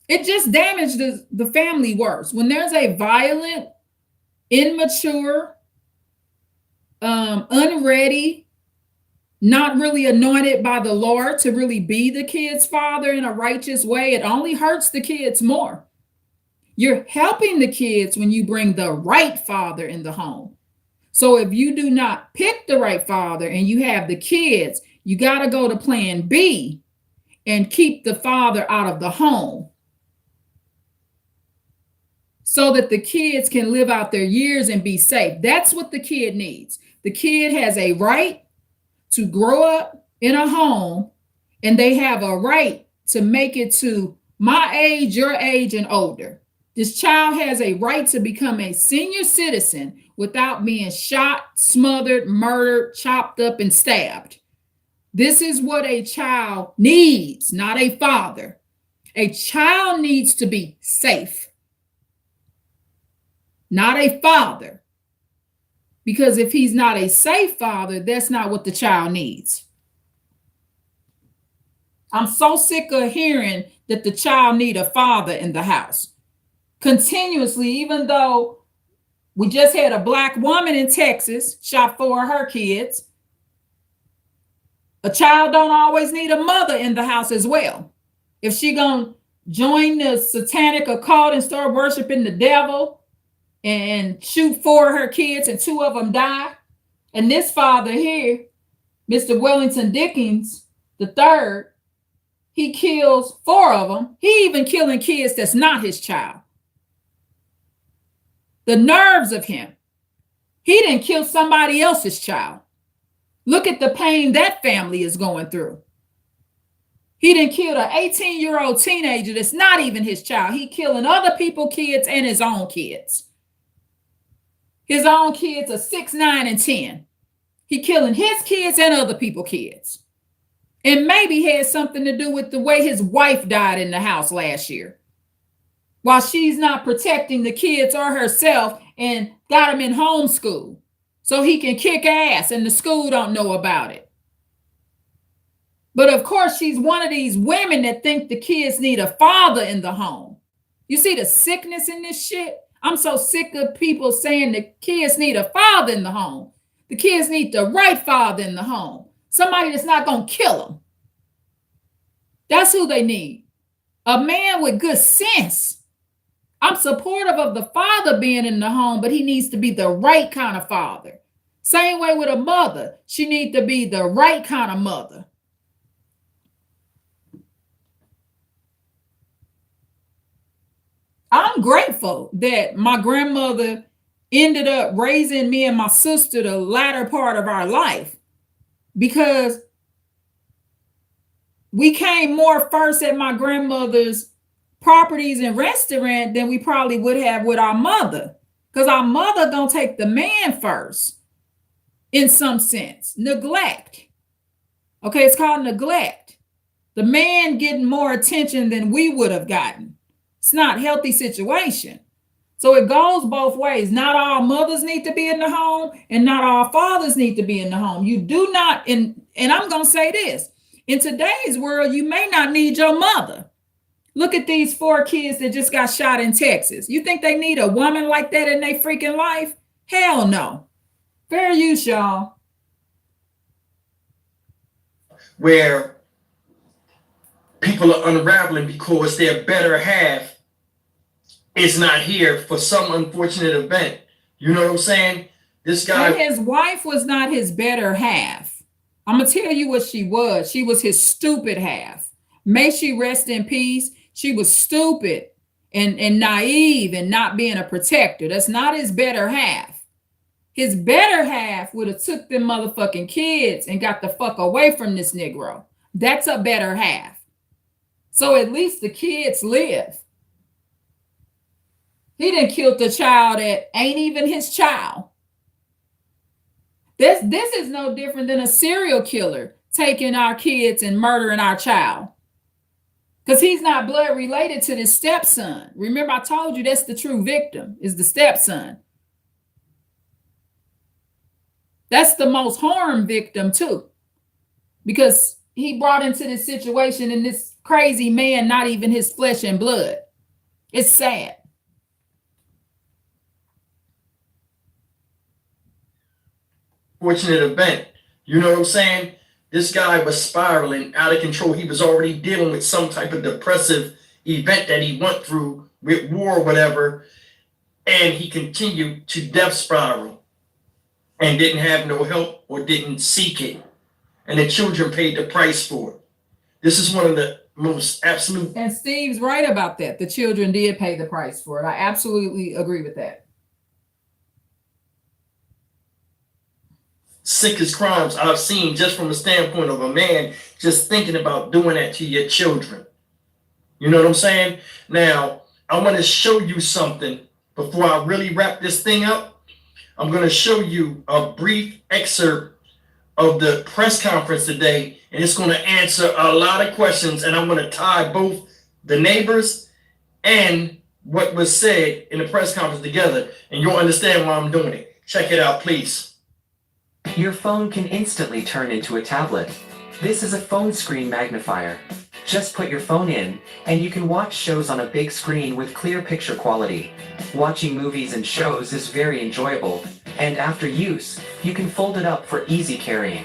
Speaker 1: It just damaged the family worse. When there's a violent, immature, unready, not really anointed by the Lord to really be the kid's father in a righteous way, it only hurts the kids more. You're helping the kids when you bring the right father in the home. So if you do not pick the right father and you have the kids, you got to go to plan B and keep the father out of the home, so that the kids can live out their years and be safe. That's what the kid needs. The kid has a right to grow up in a home, and they have a right to make it to my age, your age, and older. This child has a right to become a senior citizen without being shot, smothered, murdered, chopped up, and stabbed. This is what a child needs, not a father. A child needs to be safe, not a father. Because if he's not a safe father, that's not what the child needs. I'm so sick of hearing that the child need a father in the house continuously, even though we just had a Black woman in Texas shot 4 of her kids. A child don't always need a mother in the house as well. If she gonna join the satanic occult and start worshiping the devil and shoot 4 of her kids and 2 of them die. And this father here, Mr. Wellington Dickens, the third, he kills 4 of them. He even killing kids that's not his child. The nerves of him. He didn't kill somebody else's child. Look at the pain that family is going through. He didn't kill an 18-year-old teenager that's not even his child. He killing other people's kids and his own kids. His own kids are 6, 9, and 10. He killing his kids and other people's kids. And maybe had something to do with the way his wife died in the house last year. While she's not protecting the kids or herself and got them in homeschool so he can kick ass and the school don't know about it. But of course, she's one of these women that think the kids need a father in the home. You see the sickness in this shit? I'm so sick of people saying the kids need a father in the home. The kids need the right father in the home. Somebody that's not going to kill them. That's who they need. A man with good sense. I'm supportive of the father being in the home, but he needs to be the right kind of father. Same way with a mother. She needs to be the right kind of mother. I'm grateful that my grandmother ended up raising me and my sister the latter part of our life, because we came more first at my grandmother's properties and restaurant than we probably would have with our mother, because our mother gonna take the man first in some sense. Neglect. Okay, it's called neglect. The man getting more attention than we would have gotten. It's not a healthy situation. So it goes both ways. Not all mothers need to be in the home, and not all fathers need to be in the home. You do not, and I'm going to say this, in today's world, you may not need your mother. Look at these 4 kids that just got shot in Texas. You think they need a woman like that in their freaking life? Hell no. Fair use, y'all.
Speaker 2: Where people are unraveling because their better half is not here for some unfortunate event. You know what I'm saying? This guy.
Speaker 1: And his wife was not his better half. I'm going to tell you what she was. She was his stupid half. May she rest in peace. She was stupid and naive and not being a protector. That's not his better half. His better half would have took them motherfucking kids and got the fuck away from this Negro. That's a better half. So at least the kids live. He done killed the child that ain't even his child. This is no different than a serial killer taking our kids and murdering our child. Because he's not blood related to this stepson. Remember, I told you that's the true victim, is the stepson. That's the most harmed victim too. Because he brought into this situation and this crazy man, not even his flesh and blood. It's sad.
Speaker 2: Fortunate event. You know what I'm saying? This guy was spiraling out of control. He was already dealing with some type of depressive event that he went through with war or whatever. And he continued to death spiral and didn't have no help or didn't seek it. And the children paid the price for it. This is one of the most absolute.
Speaker 1: And Steve's right about that. The children did pay the price for it. I absolutely agree with that.
Speaker 2: Sickest crimes I've seen, just from the standpoint of a man just thinking about doing that to your children. You know what I'm saying? Now, I want to show you something before I really wrap this thing up. I'm going to show you a brief excerpt of the press conference today, and it's going to answer a lot of questions, and I'm going to tie both the neighbors and what was said in the press conference together, and you'll understand why I'm doing it. Check it out, please.
Speaker 4: Your phone can instantly turn into a tablet. This is a phone screen magnifier. Just put your phone in, and you can watch shows on a big screen with clear picture quality. Watching movies and shows is very enjoyable, and after use, you can fold it up for easy carrying.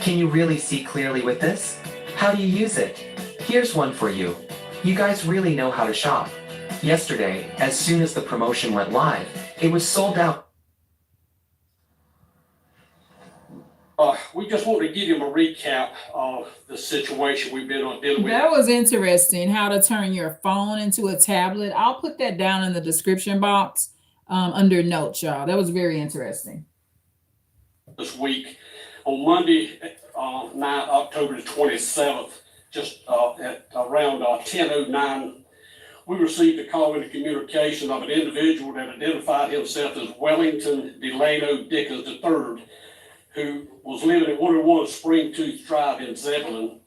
Speaker 4: Can you really see clearly with this? How do you use it? Here's one for you. You guys really know how to shop. Yesterday, as soon as the promotion went live, it was sold out.
Speaker 11: We just want to give him a recap of the situation we've been dealing with.
Speaker 1: That was interesting, how to turn your phone into a tablet. I'll put that down in the description box under notes, y'all. That was very interesting.
Speaker 11: This week, on Monday, night, October the 27th, just at around 10:09, we received a call into communication of an individual that identified himself as Wellington Delano Dickens III, who was living at 101 Springtooth Drive in Zebulon.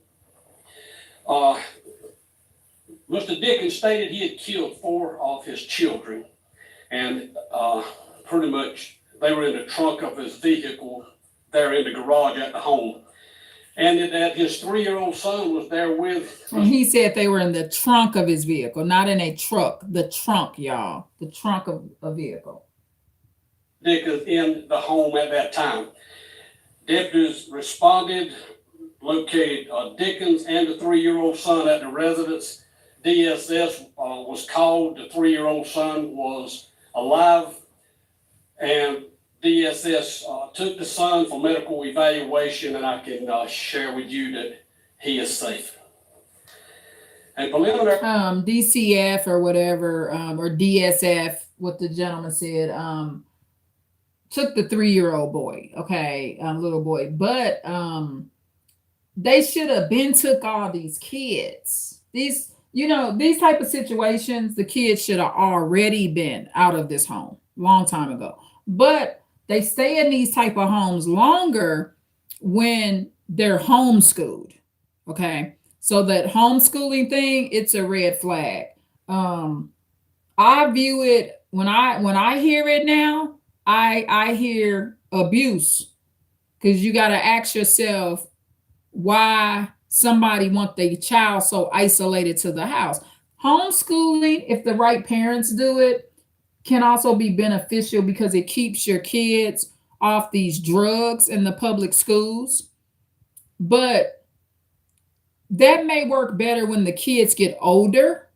Speaker 11: Mr. Dickens stated he had killed 4 of his children, and pretty much they were in the trunk of his vehicle there in the garage at the home. And that his 3-year-old son was there with.
Speaker 1: And he said they were in the trunk of his vehicle, not in a truck. The trunk, y'all. The trunk of a vehicle.
Speaker 11: Dickens in the home at that time. Deputies responded, located Dickens and the 3-year-old son at the residence. DSS was called. The 3-year-old son was alive, and DSS took the son for medical evaluation, and I can share with you that he is safe. And preliminary
Speaker 1: DCF or whatever, or DSF, what the gentleman said, took the 3-year-old boy, okay, little boy, but they should have been took all these kids. These, you know, these type of situations, the kids should have already been out of this home long time ago. But they stay in these type of homes longer when they're homeschooled. Okay. So that homeschooling thing, it's a red flag. I view it when I hear it now, I hear abuse, because you got to ask yourself why somebody want their child so isolated to the house. Homeschooling, if the right parents do it, can also be beneficial because it keeps your kids off these drugs in the public schools. But that may work better when the kids get older,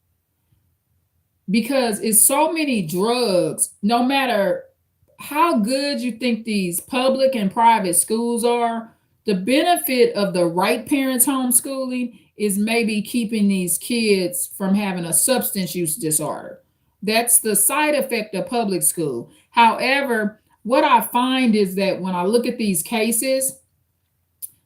Speaker 1: because it's so many drugs. No matter how good you think these public and private schools are, the benefit of the right parents homeschooling is maybe keeping these kids from having a substance use disorder. That's the side effect of public school. However, what I find is that when I look at these cases,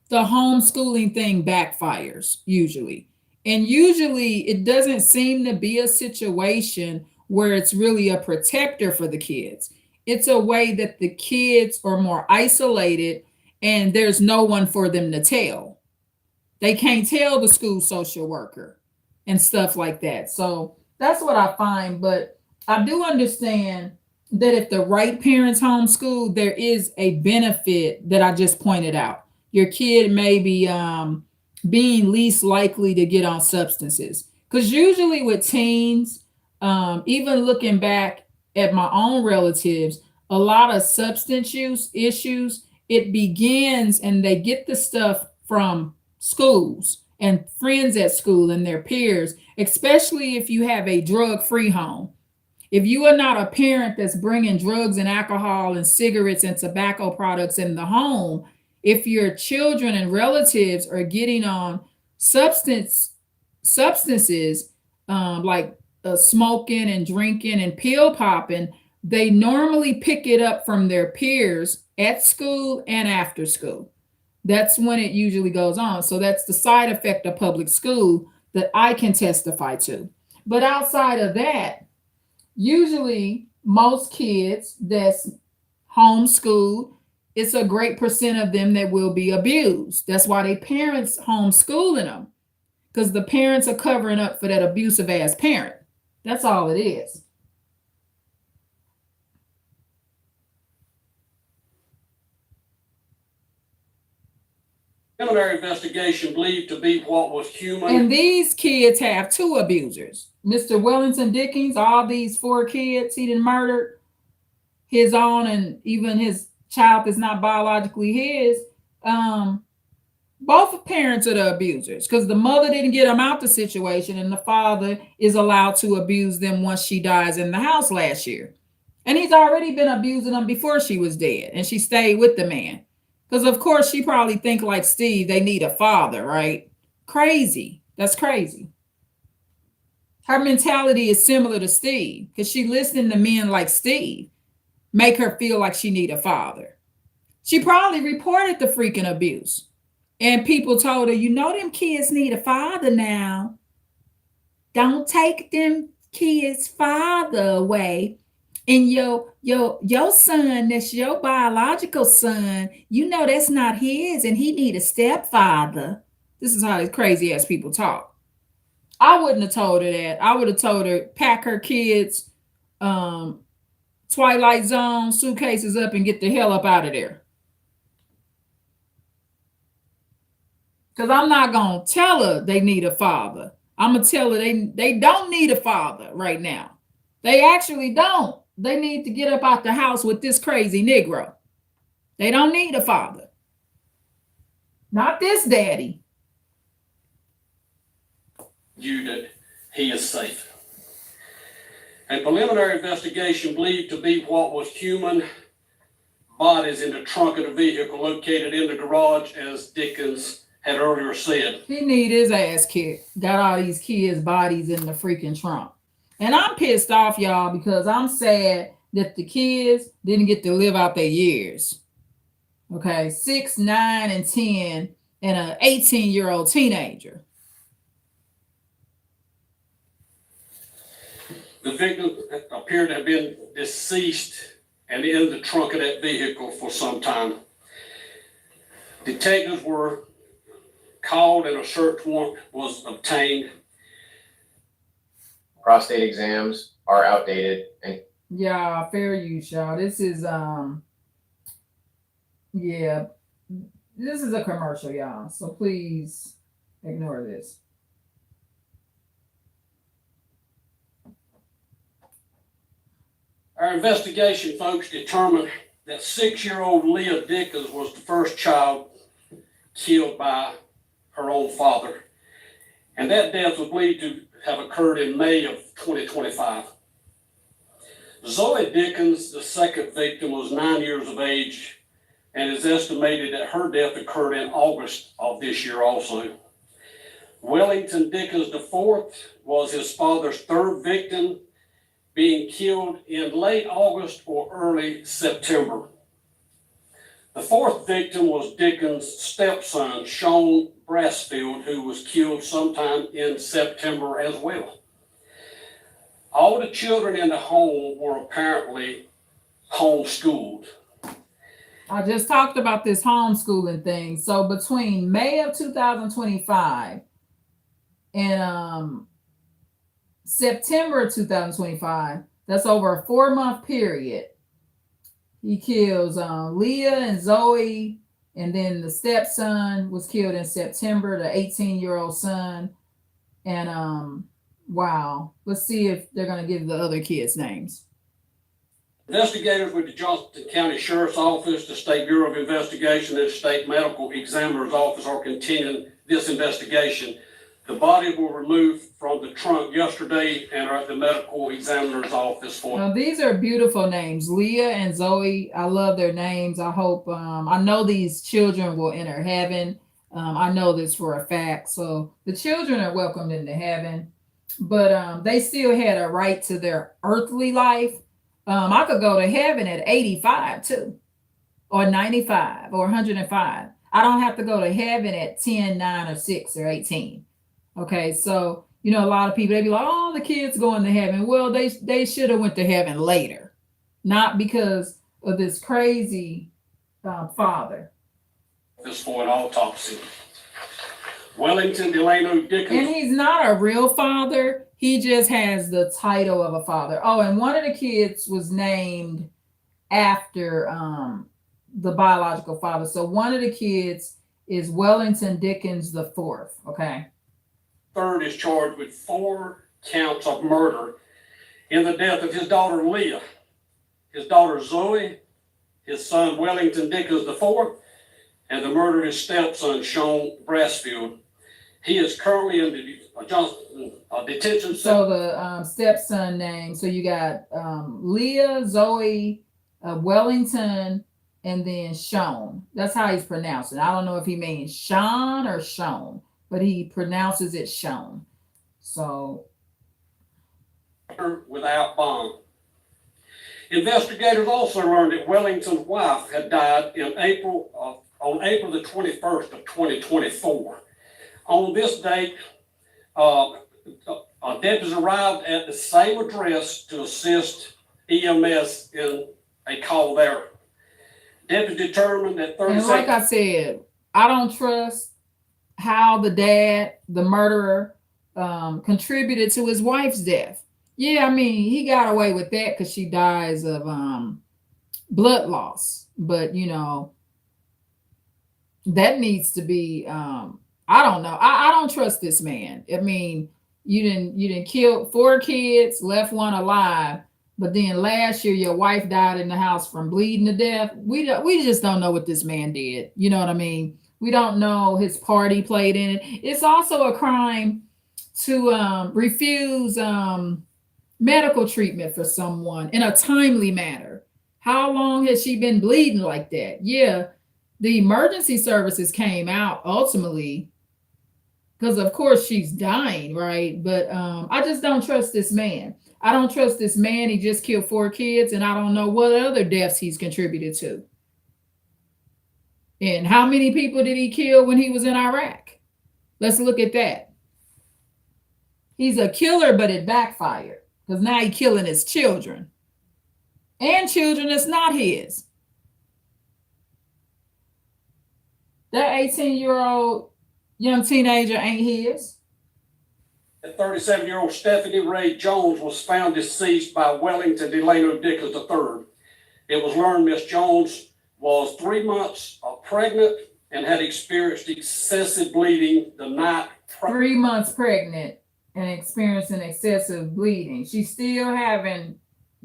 Speaker 1: the homeschooling thing backfires usually. And usually it doesn't seem to be a situation where it's really a protector for the kids. It's a way that the kids are more isolated and there's no one for them to tell. They can't tell the school social worker and stuff like that. So that's what I find. But I do understand that if the right parents homeschool, there is a benefit that I just pointed out. Your kid may be being least likely to get on substances. Because usually with teens, even looking back at my own relatives, a lot of substance use issues, it begins and they get the stuff from schools and friends at school and their peers, especially if you have a drug-free home. If you are not a parent that's bringing drugs and alcohol and cigarettes and tobacco products in the home, if your children and relatives are getting on substances like smoking and drinking and pill popping, they normally pick it up from their peers at school and after school. That's when it usually goes on. So that's the side effect of public school that I can testify to. But outside of that, usually most kids that's homeschooled, it's a great percent of them that will be abused. That's why they parents homeschooling them, because the parents are covering up for that abusive ass parent. That's all it is.
Speaker 11: preliminary investigation believed to be what was human.
Speaker 1: And these kids have 2 abusers. Mr. Wellington Dickens, all these 4 kids he done murdered, his own and even his child that's not biologically his. Both parents are the abusers, because the mother didn't get them out the situation and the father is allowed to abuse them once she dies in the house last year. And he's already been abusing them before she was dead, and she stayed with the man. Because of course she probably think like Steve, they need a father, right? Crazy. That's crazy. Her mentality is similar to Steve, because she listening to men like Steve make her feel like she need a father. She probably reported the freaking abuse. And people told her, you know, them kids need a father now. Don't take them kids' father away. And your son, that's your biological son, you know that's not his, and he need a stepfather. This is how these crazy ass people talk. I wouldn't have told her that. I would have told her pack her kids, um, Twilight Zone suitcases up and get the hell up out of there. Because I'm not gonna tell her they need a father. I'm gonna tell her they don't need a father right now. They actually don't. They need to get up out the house with this crazy Negro. They don't need a father. Not this daddy.
Speaker 11: You that he is safe. A preliminary investigation believed to be what was human bodies in the trunk of the vehicle located in the garage, as Dickens had earlier said.
Speaker 1: He need his ass kicked. Got all these kids' bodies in the freaking trunk. And I'm pissed off, y'all, because I'm sad that the kids didn't get to live out their years. Okay, 6, 9, and 10, and an 18-year-old teenager.
Speaker 11: The victim appeared to have been deceased and in the trunk of that vehicle for some time. Detectives were called and a search warrant was obtained.
Speaker 12: Prostate exams are outdated. And
Speaker 1: yeah, fair use, y'all. This is yeah, this is a commercial, y'all. So please ignore this.
Speaker 11: Our investigation, folks, determined that 6-year-old Leah Dickens was the first child killed by her own father. And that death was believed to have occurred in May of 2025. Zoe Dickens, the second victim, was 9 years of age, and it's estimated that her death occurred in August of this year also. Wellington Dickens IV was his father's third victim, being killed in late August or early September. The fourth victim was Dickens' stepson, Sean Brassfield, who was killed sometime in September as well. All the children in the home were apparently homeschooled.
Speaker 1: I just talked about this homeschooling thing. So between May of 2025 and September 2025, that's over a 4-month period. He kills Leah and Zoe, and then the stepson was killed in September, the 18-year-old son. And wow, let's see if they're going to give the other kids names.
Speaker 11: Investigators with the Johnson County Sheriff's Office, the State Bureau of Investigation, and the State Medical Examiner's Office are continuing this investigation. The bodies were removed from the trunk yesterday and are at the medical examiner's office for.
Speaker 1: Now, these are beautiful names, Leah and Zoe. I love their names. I hope, I know these children will enter heaven. I know this for a fact. So the children are welcomed into heaven, but they still had a right to their earthly life. I could go to heaven at 85 too, or 95 or 105. I don't have to go to heaven at 10, 9, or 6 or 18. Okay, so you know, a lot of people, they be like, "Oh, the kids going to heaven." Well, they should have went to heaven later, not because of this crazy father.
Speaker 11: This for an autopsy. Wellington Delano Dickens.
Speaker 1: And he's not a real father. He just has the title of a father. Oh, and one of the kids was named after the biological father. So one of the kids is Wellington Dickens IV. Okay.
Speaker 11: Third is charged with 4 counts of murder in the death of his daughter Leah, his daughter Zoe, his son Wellington Dickens IV, and the murder of his stepson Sean Brassfield. He is currently in the detention center.
Speaker 1: So the stepson name. So you got Leah, Zoe, Wellington, and then Sean. That's how he's pronouncing. I don't know if he means Sean or Sean, but he pronounces it Sean. So
Speaker 11: without bond. Investigators also learned that Wellington's wife had died on April the 21st of 2024. On this date, deputies arrived at the same address to assist EMS in a call there. Deputy determined that
Speaker 1: And like
Speaker 11: 37.
Speaker 1: I said, I don't trust how the dad, the murderer, contributed to his wife's death. Yeah, I mean, he got away with that because she dies of blood loss. But you know, that needs to be I don't know. I don't trust this man. I mean, you didn't kill 4 kids, left one alive, but then last year your wife died in the house from bleeding to death. We just don't know what this man did. You know what I mean? We don't know his part he played in it. It's also a crime to refuse medical treatment for someone in a timely manner. How long has she been bleeding like that? Yeah, the emergency services came out ultimately because of course she's dying, right? But I just don't trust this man. I don't trust this man. He just killed 4 kids, and I don't know what other deaths he's contributed to. And how many people did he kill when he was in Iraq? Let's look at that. He's a killer, but it backfired because now he's killing his children and children that's not his. That 18-year-old young teenager ain't his.
Speaker 11: The 37-year-old Stephanie Ray Jones was found deceased by Wellington Delano Dickens III. It was learned Miss Jones was 3 months pregnant and had experienced excessive bleeding the night.
Speaker 1: 3 months pregnant and experiencing excessive bleeding. She's still having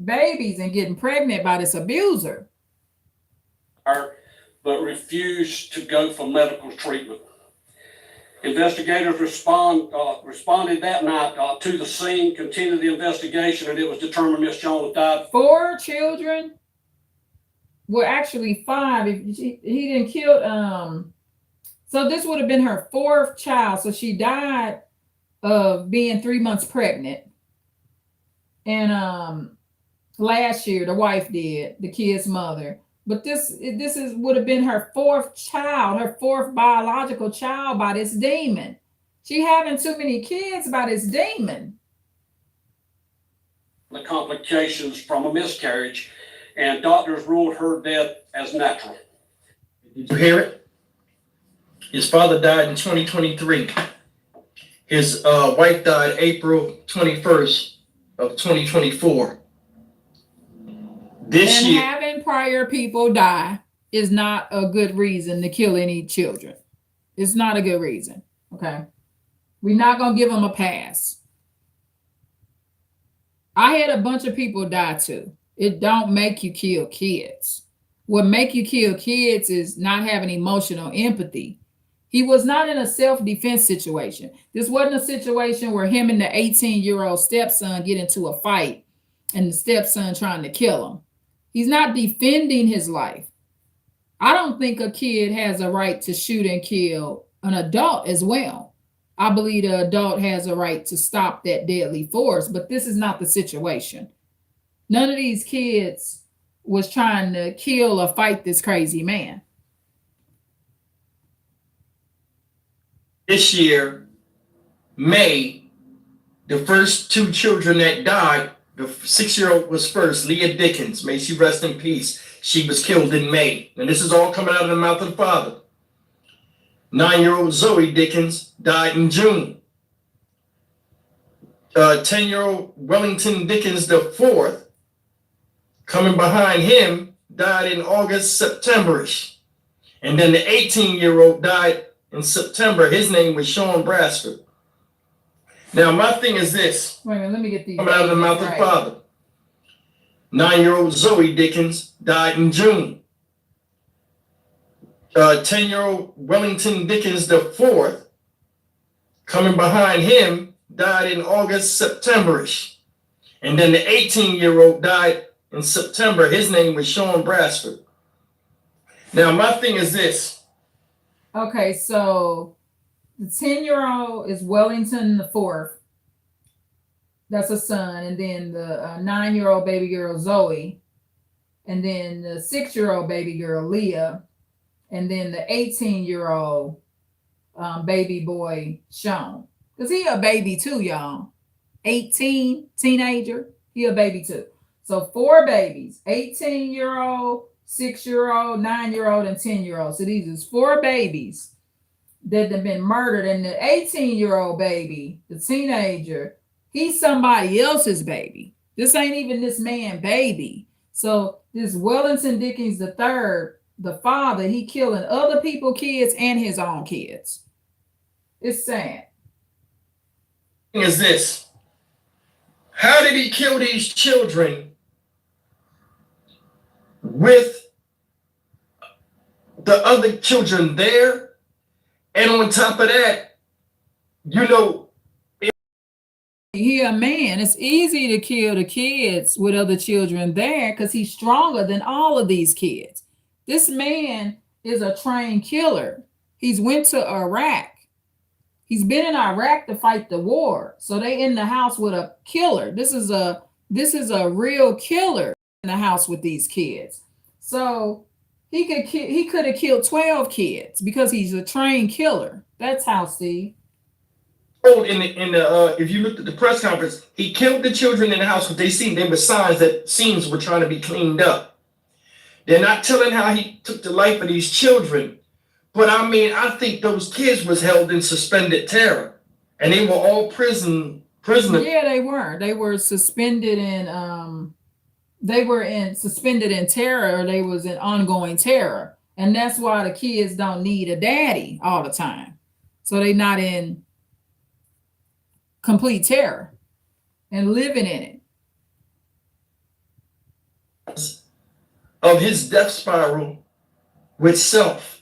Speaker 1: babies and getting pregnant by this abuser.
Speaker 11: But refused to go for medical treatment. Investigators responded that night to the scene, continued the investigation, and it was determined Miss Jones died.
Speaker 1: 4 children? Well, actually 5. He didn't kill. So this would have been her 4th child. So she died of being 3 months pregnant. And last year the wife did, the kid's mother. But this would have been her 4th child, her 4th biological child by this demon. She having too many kids by this demon.
Speaker 11: The complications from a miscarriage, and doctors ruled her death as natural.
Speaker 2: Did you hear it? His father died in 2023. His wife died April 21st of 2024. This year,
Speaker 1: having prior people die is not a good reason to kill any children. It's not a good reason. Okay. We're not going to give them a pass. I had a bunch of people die too. It don't make you kill kids. What make you kill kids is not having emotional empathy. He was not in a self-defense situation. This wasn't a situation where him and the 18-year-old stepson get into a fight and the stepson trying to kill him. He's not defending his life. I don't think a kid has a right to shoot and kill an adult as well. I believe the adult has a right to stop that deadly force, but this is not the situation. None of these kids was trying to kill or fight this crazy man.
Speaker 2: this year, May, the first 2 children that died, the 6-year-old was first, Leah Dickens, may she rest in peace. She was killed in May. And this is all coming out of the mouth of the father. 9-year-old Zoe Dickens died in June. 10-year-old Wellington Dickens the 4th, coming behind him, died in August, Septemberish. And then the 18-year-old died in September. His name was Sean Brasford. Now, my thing is this.
Speaker 1: Wait a minute, let me get these.
Speaker 2: Coming out of the mouth of the father. 9-year-old Zoe Dickens died in June. 10-year-old Wellington Dickens the 4th, coming behind him, died in August, Septemberish. And then the 18-year-old died in September. His name was Sean Brasford. Now, my thing is this.
Speaker 1: Okay, so the 10-year-old is Wellington the 4th. That's a son. And then the 9-year-old baby girl, Zoe. And then the 6-year-old baby girl, Leah. And then the 18-year-old baby boy, Sean. Because he a baby too, y'all. 18, teenager. He a baby too. So 4 babies, 18-year-old, 6-year-old, 9-year-old, and 10-year-old. So these is 4 babies that have been murdered. And the 18-year-old baby, the teenager, he's somebody else's baby. This ain't even this man's baby. So this Wellington Dickens III, the father, he killing other people's kids and his own kids. It's sad.
Speaker 2: Is this? How did he kill these children with the other children there? And on top of that, you know,
Speaker 1: he a man. It's easy to kill the kids with other children there because he's stronger than all of these kids. This man is a trained killer. He's went to Iraq. He's been in Iraq to fight the war. So they in the house with a killer. This is a real killer in the house with these kids. So he could have killed 12 kids because he's a trained killer. That's how, Steve.
Speaker 2: Oh, if you looked at the press conference, he killed the children in the house because there were signs that scenes were trying to be cleaned up. They're not telling how he took the life of these children. But I mean, I think those kids was held in suspended terror, and they were all prisoners.
Speaker 1: Yeah, they were. They were suspended in suspended in terror. They was in ongoing terror, and that's why the kids don't need a daddy all the time. So they not in complete terror and living in it.
Speaker 2: Of his death spiral with self.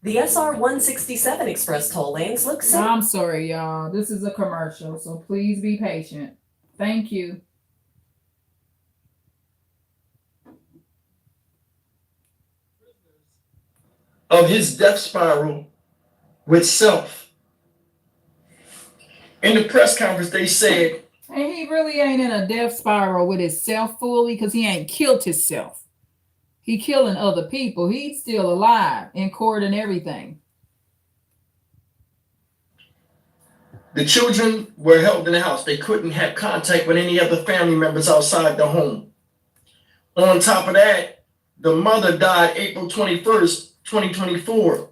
Speaker 13: The SR 167 express toll lanes look safe.
Speaker 1: I'm sorry, y'all. This is a commercial, so please be patient. Thank you.
Speaker 2: Of his death spiral with self. In the press conference, they said,
Speaker 1: and he really ain't in a death spiral with himself fully because he ain't killed himself. He killing other people. He's still alive in court and everything.
Speaker 2: The children were held in the house. They couldn't have contact with any other family members outside the home. On top of that, the mother died April 21st, 2024.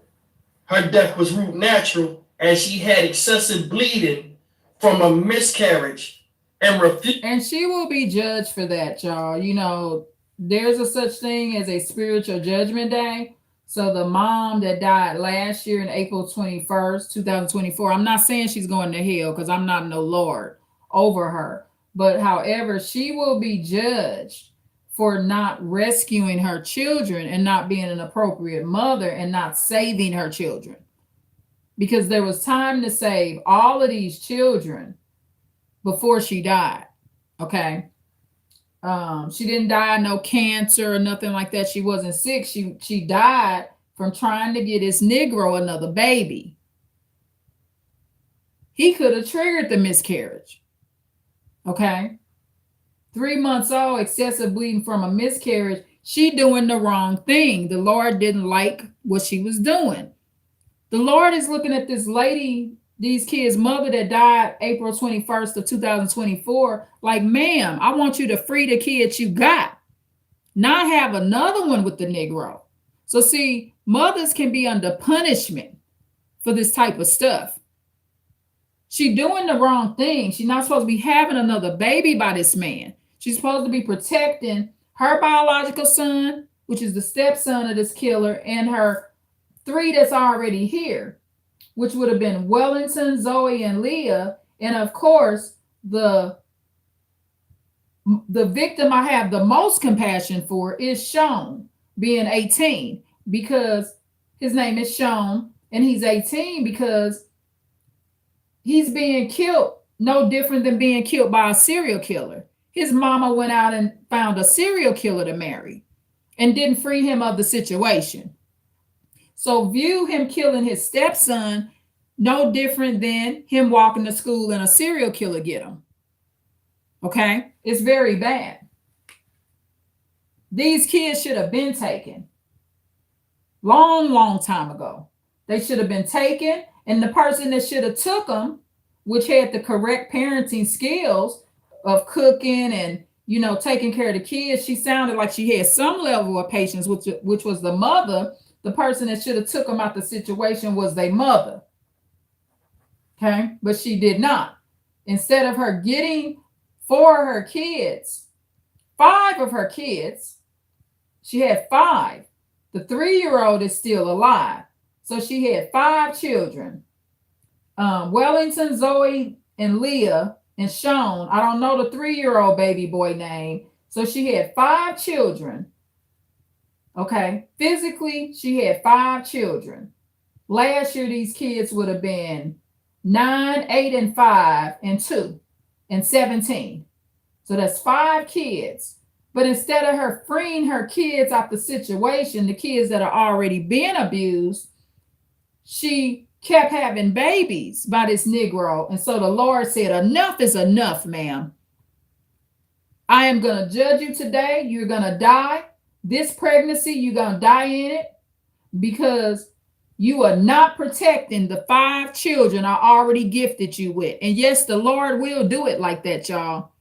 Speaker 2: Her death was root natural as she had excessive bleeding from a miscarriage
Speaker 1: and she will be judged for that, y'all. You know, there's a such thing as a spiritual judgment day. So the mom that died last year in April 21st, 2024, I'm not saying she's going to hell because I'm not no Lord over her. But however, she will be judged for not rescuing her children and not being an appropriate mother and not saving her children. Because there was time to save all of these children before she died. Okay. She didn't die no cancer or nothing like that. She wasn't sick. She died from trying to get this Negro another baby. He could have triggered the miscarriage. Okay. 3 months old, excessive bleeding from a miscarriage. She doing the wrong thing. The Lord didn't like what she was doing. The Lord is looking at this lady, these kids' mother that died April 21st of 2024, like, ma'am, I want you to free the kids you got, not have another one with the Negro. So see, mothers can be under punishment for this type of stuff. She's doing the wrong thing. She's not supposed to be having another baby by this man. She's supposed to be protecting her biological son, which is the stepson of this killer, and her 3 that's already here, which would have been Wellington, Zoe, and Leah. And of course, the victim I have the most compassion for is Sean, being 18, because his name is Sean, and he's 18 because he's being killed no different than being killed by a serial killer. His mama went out and found a serial killer to marry and didn't free him of the situation. So view him killing his stepson no different than him walking to school and a serial killer get him. Okay? It's very bad. These kids should have been taken. Long time ago. They should have been taken, and the person that should have took them, which had the correct parenting skills of cooking and, taking care of the kids. She sounded like she had some level of patience, which was the mother. The person that should have took them out the situation was their mother. Okay, but she did not. Instead of her getting for her kids, 5 of her kids, she had 5. The 3-year-old is still alive. So she had 5 children. Wellington, Zoe, and Leah, and Sean. I don't know the 3-year-old baby boy name. So she had 5 children. Okay. Physically, she had 5 children. Last year, these kids would have been 9, 8, and 5, and 2, and 17. So that's 5 kids. But instead of her freeing her kids out the situation, the kids that are already being abused, she kept having babies by this Negro. And so the Lord said, enough is enough, ma'am. I am going to judge you today. You're going to die. This pregnancy, you're going to die in it because you are not protecting the 5 children I already gifted you with. And yes, the Lord will do it like that, y'all.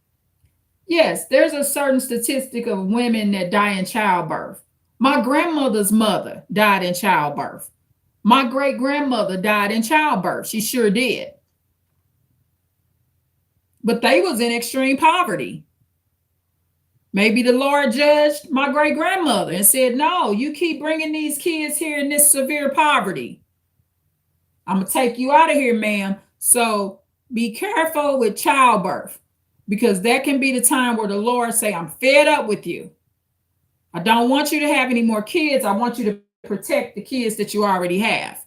Speaker 1: Yes, there's a certain statistic of women that die in childbirth. My grandmother's mother died in childbirth. My great-grandmother died in childbirth. She sure did. But they was in extreme poverty. Maybe the Lord judged my great-grandmother and said, no, you keep bringing these kids here in this severe poverty. I'm going to take you out of here, ma'am. So be careful with childbirth, because that can be the time where the Lord say, I'm fed up with you. I don't want you to have any more kids. I want you to protect the kids that you already have.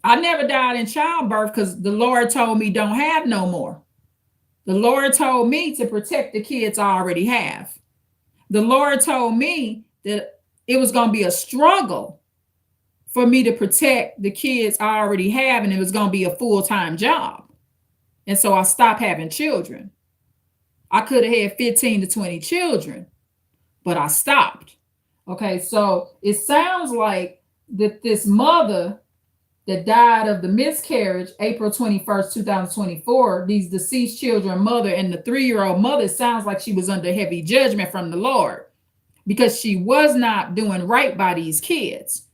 Speaker 1: I never died in childbirth because the Lord told me don't have no more. The Lord told me to protect the kids I already have. The Lord told me that it was going to be a struggle for me to protect the kids I already have, and it was going to be a full-time job. And so I stopped having children. I could have had 15 to 20 children, but I stopped. Okay, so it sounds like that this mother that died of the miscarriage, April 21st, 2024, these deceased children, mother and the 3-year-old mother, sounds like she was under heavy judgment from the Lord because she was not doing right by these kids.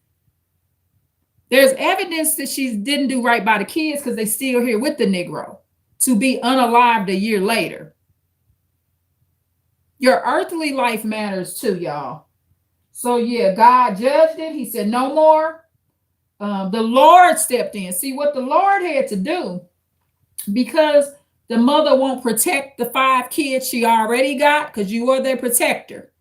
Speaker 1: There's evidence that she didn't do right by the kids because they still here with the Negro to be unalived a year later. Your earthly life matters too, y'all. So yeah, God judged it. He said no more. The Lord stepped in. See what the Lord had to do, because the mother won't protect the 5 kids she already got, because you are their protector.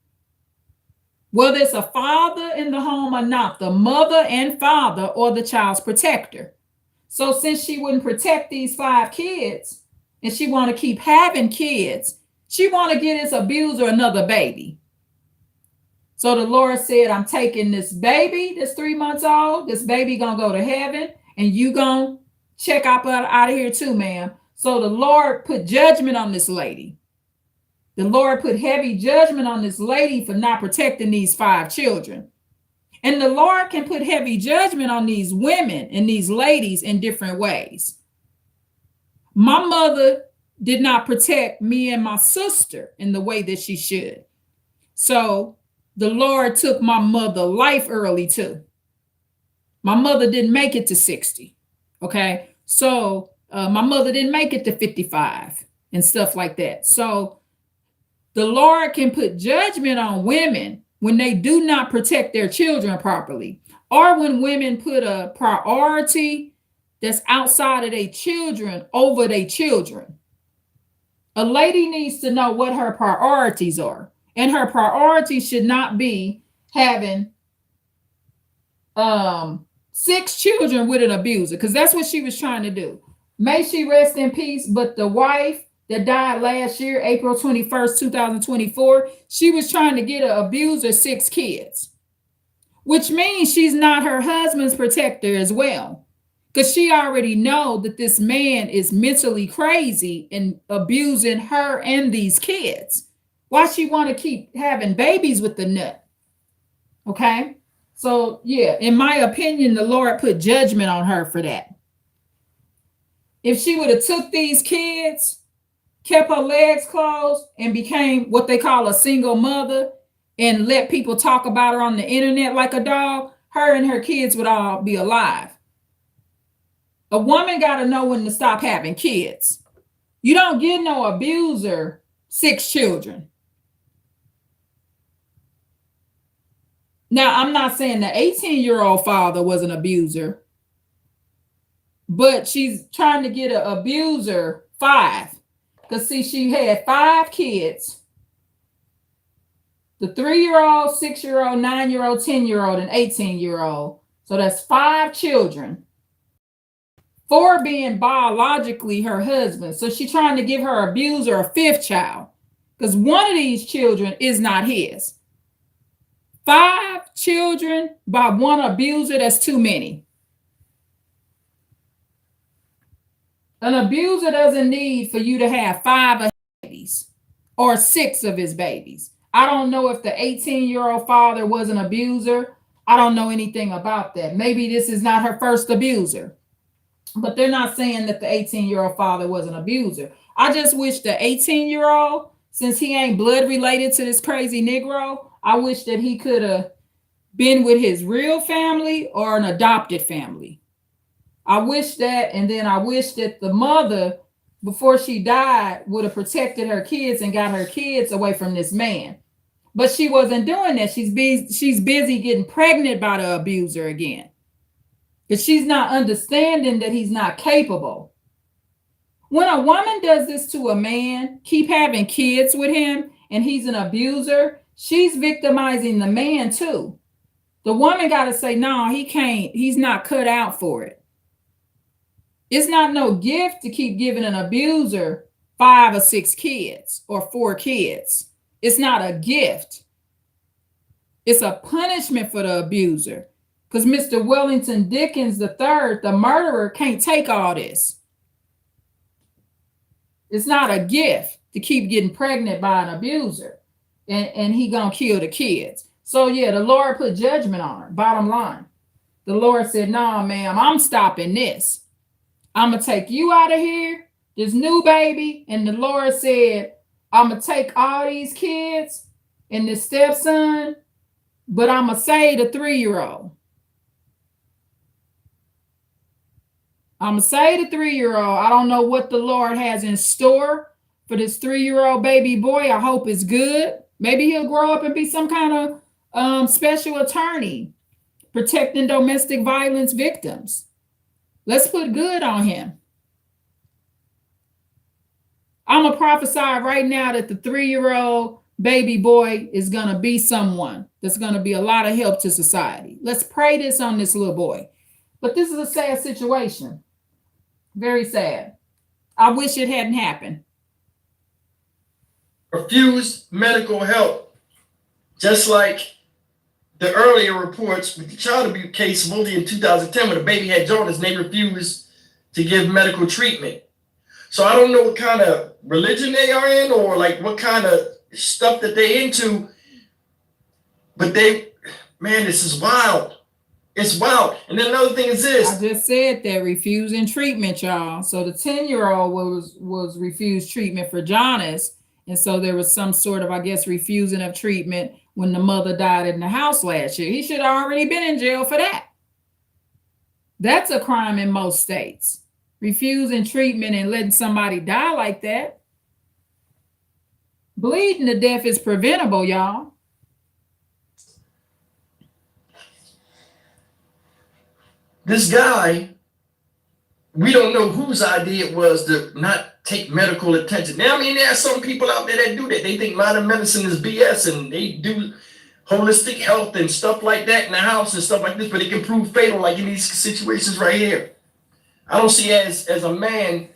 Speaker 1: Whether it's a father in the home or not, the mother and father or the child's protector. So since she wouldn't protect these 5 kids and she want to keep having kids, she want to get this abuser another baby. So the Lord said, I'm taking this baby that's 3 months old. This baby going to go to heaven, and you going to check out of here too, ma'am. So the Lord put judgment on this lady. The Lord put heavy judgment on this lady for not protecting these 5 children. And the Lord can put heavy judgment on these women and these ladies in different ways. My mother did not protect me and my sister in the way that she should. So the Lord took my mother life early too. My mother didn't make it to 60. Okay. So my mother didn't make it to 55 and stuff like that. So the Lord can put judgment on women when they do not protect their children properly, or when women put a priority that's outside of their children over their children. A lady needs to know what her priorities are. And her priorities should not be having 6 children with an abuser, because that's what she was trying to do. May she rest in peace. But the wife that died last year, April 21st, 2024, she was trying to get an abuser 6 kids, which means she's not her husband's protector as well, because she already know that this man is mentally crazy and abusing her and these kids. Why she want to keep having babies with the nut? Okay. So yeah, in my opinion, the Lord put judgment on her for that. If she would have took these kids kept her legs closed, and became what they call a single mother and let people talk about her on the internet like a dog, her and her kids would all be alive. A woman got to know when to stop having kids. You don't give no abuser 6 children. Now, I'm not saying the 18-year-old father was an abuser, but she's trying to get an abuser 5. Because, see, she had 5 kids. The 3-year-old, 6-year-old, 9-year-old, 10-year-old, and 18-year-old. So that's 5 children. 4 being biologically her husband. So she's trying to give her abuser a 5th child. Because one of these children is not his. 5 children by one abuser, that's too many. An abuser doesn't need for you to have 5 of his babies or 6 of his babies. I don't know if the 18-year-old father was an abuser. I don't know anything about that. Maybe this is not her first abuser. But they're not saying that the 18-year-old father was an abuser. I just wish the 18-year-old, since he ain't blood related to this crazy Negro, I wish that he could have been with his real family or an adopted family. I wish that, and then I wish that the mother, before she died, would have protected her kids and got her kids away from this man. But she wasn't doing that. She's busy getting pregnant by the abuser again. Because she's not understanding that he's not capable. When a woman does this to a man, keep having kids with him, and he's an abuser, she's victimizing the man too. The woman got to say, no, he can't. He's not cut out for it. It's not no gift to keep giving an abuser 5 or 6 kids or 4 kids. It's not a gift. It's a punishment for the abuser. Because Mr. Wellington Dickens III, the murderer, can't take all this. It's not a gift to keep getting pregnant by an abuser. And he gonna kill the kids. So yeah, the Lord put judgment on her, bottom line. The Lord said, no, ma'am, I'm stopping this. I'm going to take you out of here, this new baby. And the Lord said, I'm going to take all these kids and this stepson, but I'm going to save the 3-year-old. I'm going to save the 3-year-old. I don't know what the Lord has in store for this 3-year-old baby boy. I hope it's good. Maybe he'll grow up and be some kind of special attorney protecting domestic violence victims. Let's put good on him. I'm going to prophesy right now that the 3-year-old baby boy is going to be someone that's going to be a lot of help to society. Let's pray this on this little boy. But this is a sad situation. Very sad. I wish it hadn't happened.
Speaker 2: Refused medical help. Just like the earlier reports with the child abuse case only in 2010 when the baby had jaundice, they refused to give medical treatment. So I don't know what kind of religion they are in or like what kind of stuff that they into, but man, this is wild. It's wild. And then another thing is this.
Speaker 1: I just said that, refusing treatment, y'all. So the 10-year-old was refused treatment for jaundice. And so there was some sort of, I guess, refusing of treatment when the mother died in the house last year. He should have already been in jail for that. That's a crime in most states. Refusing treatment and letting somebody die like that. Bleeding to death is preventable, y'all.
Speaker 2: This guy, we don't know whose idea it was to not take medical attention. Now, I mean, there are some people out there that do that. They think modern medicine is BS and they do holistic health and stuff like that in the house and stuff like this, but it can prove fatal like in these situations right here. I don't see as a man,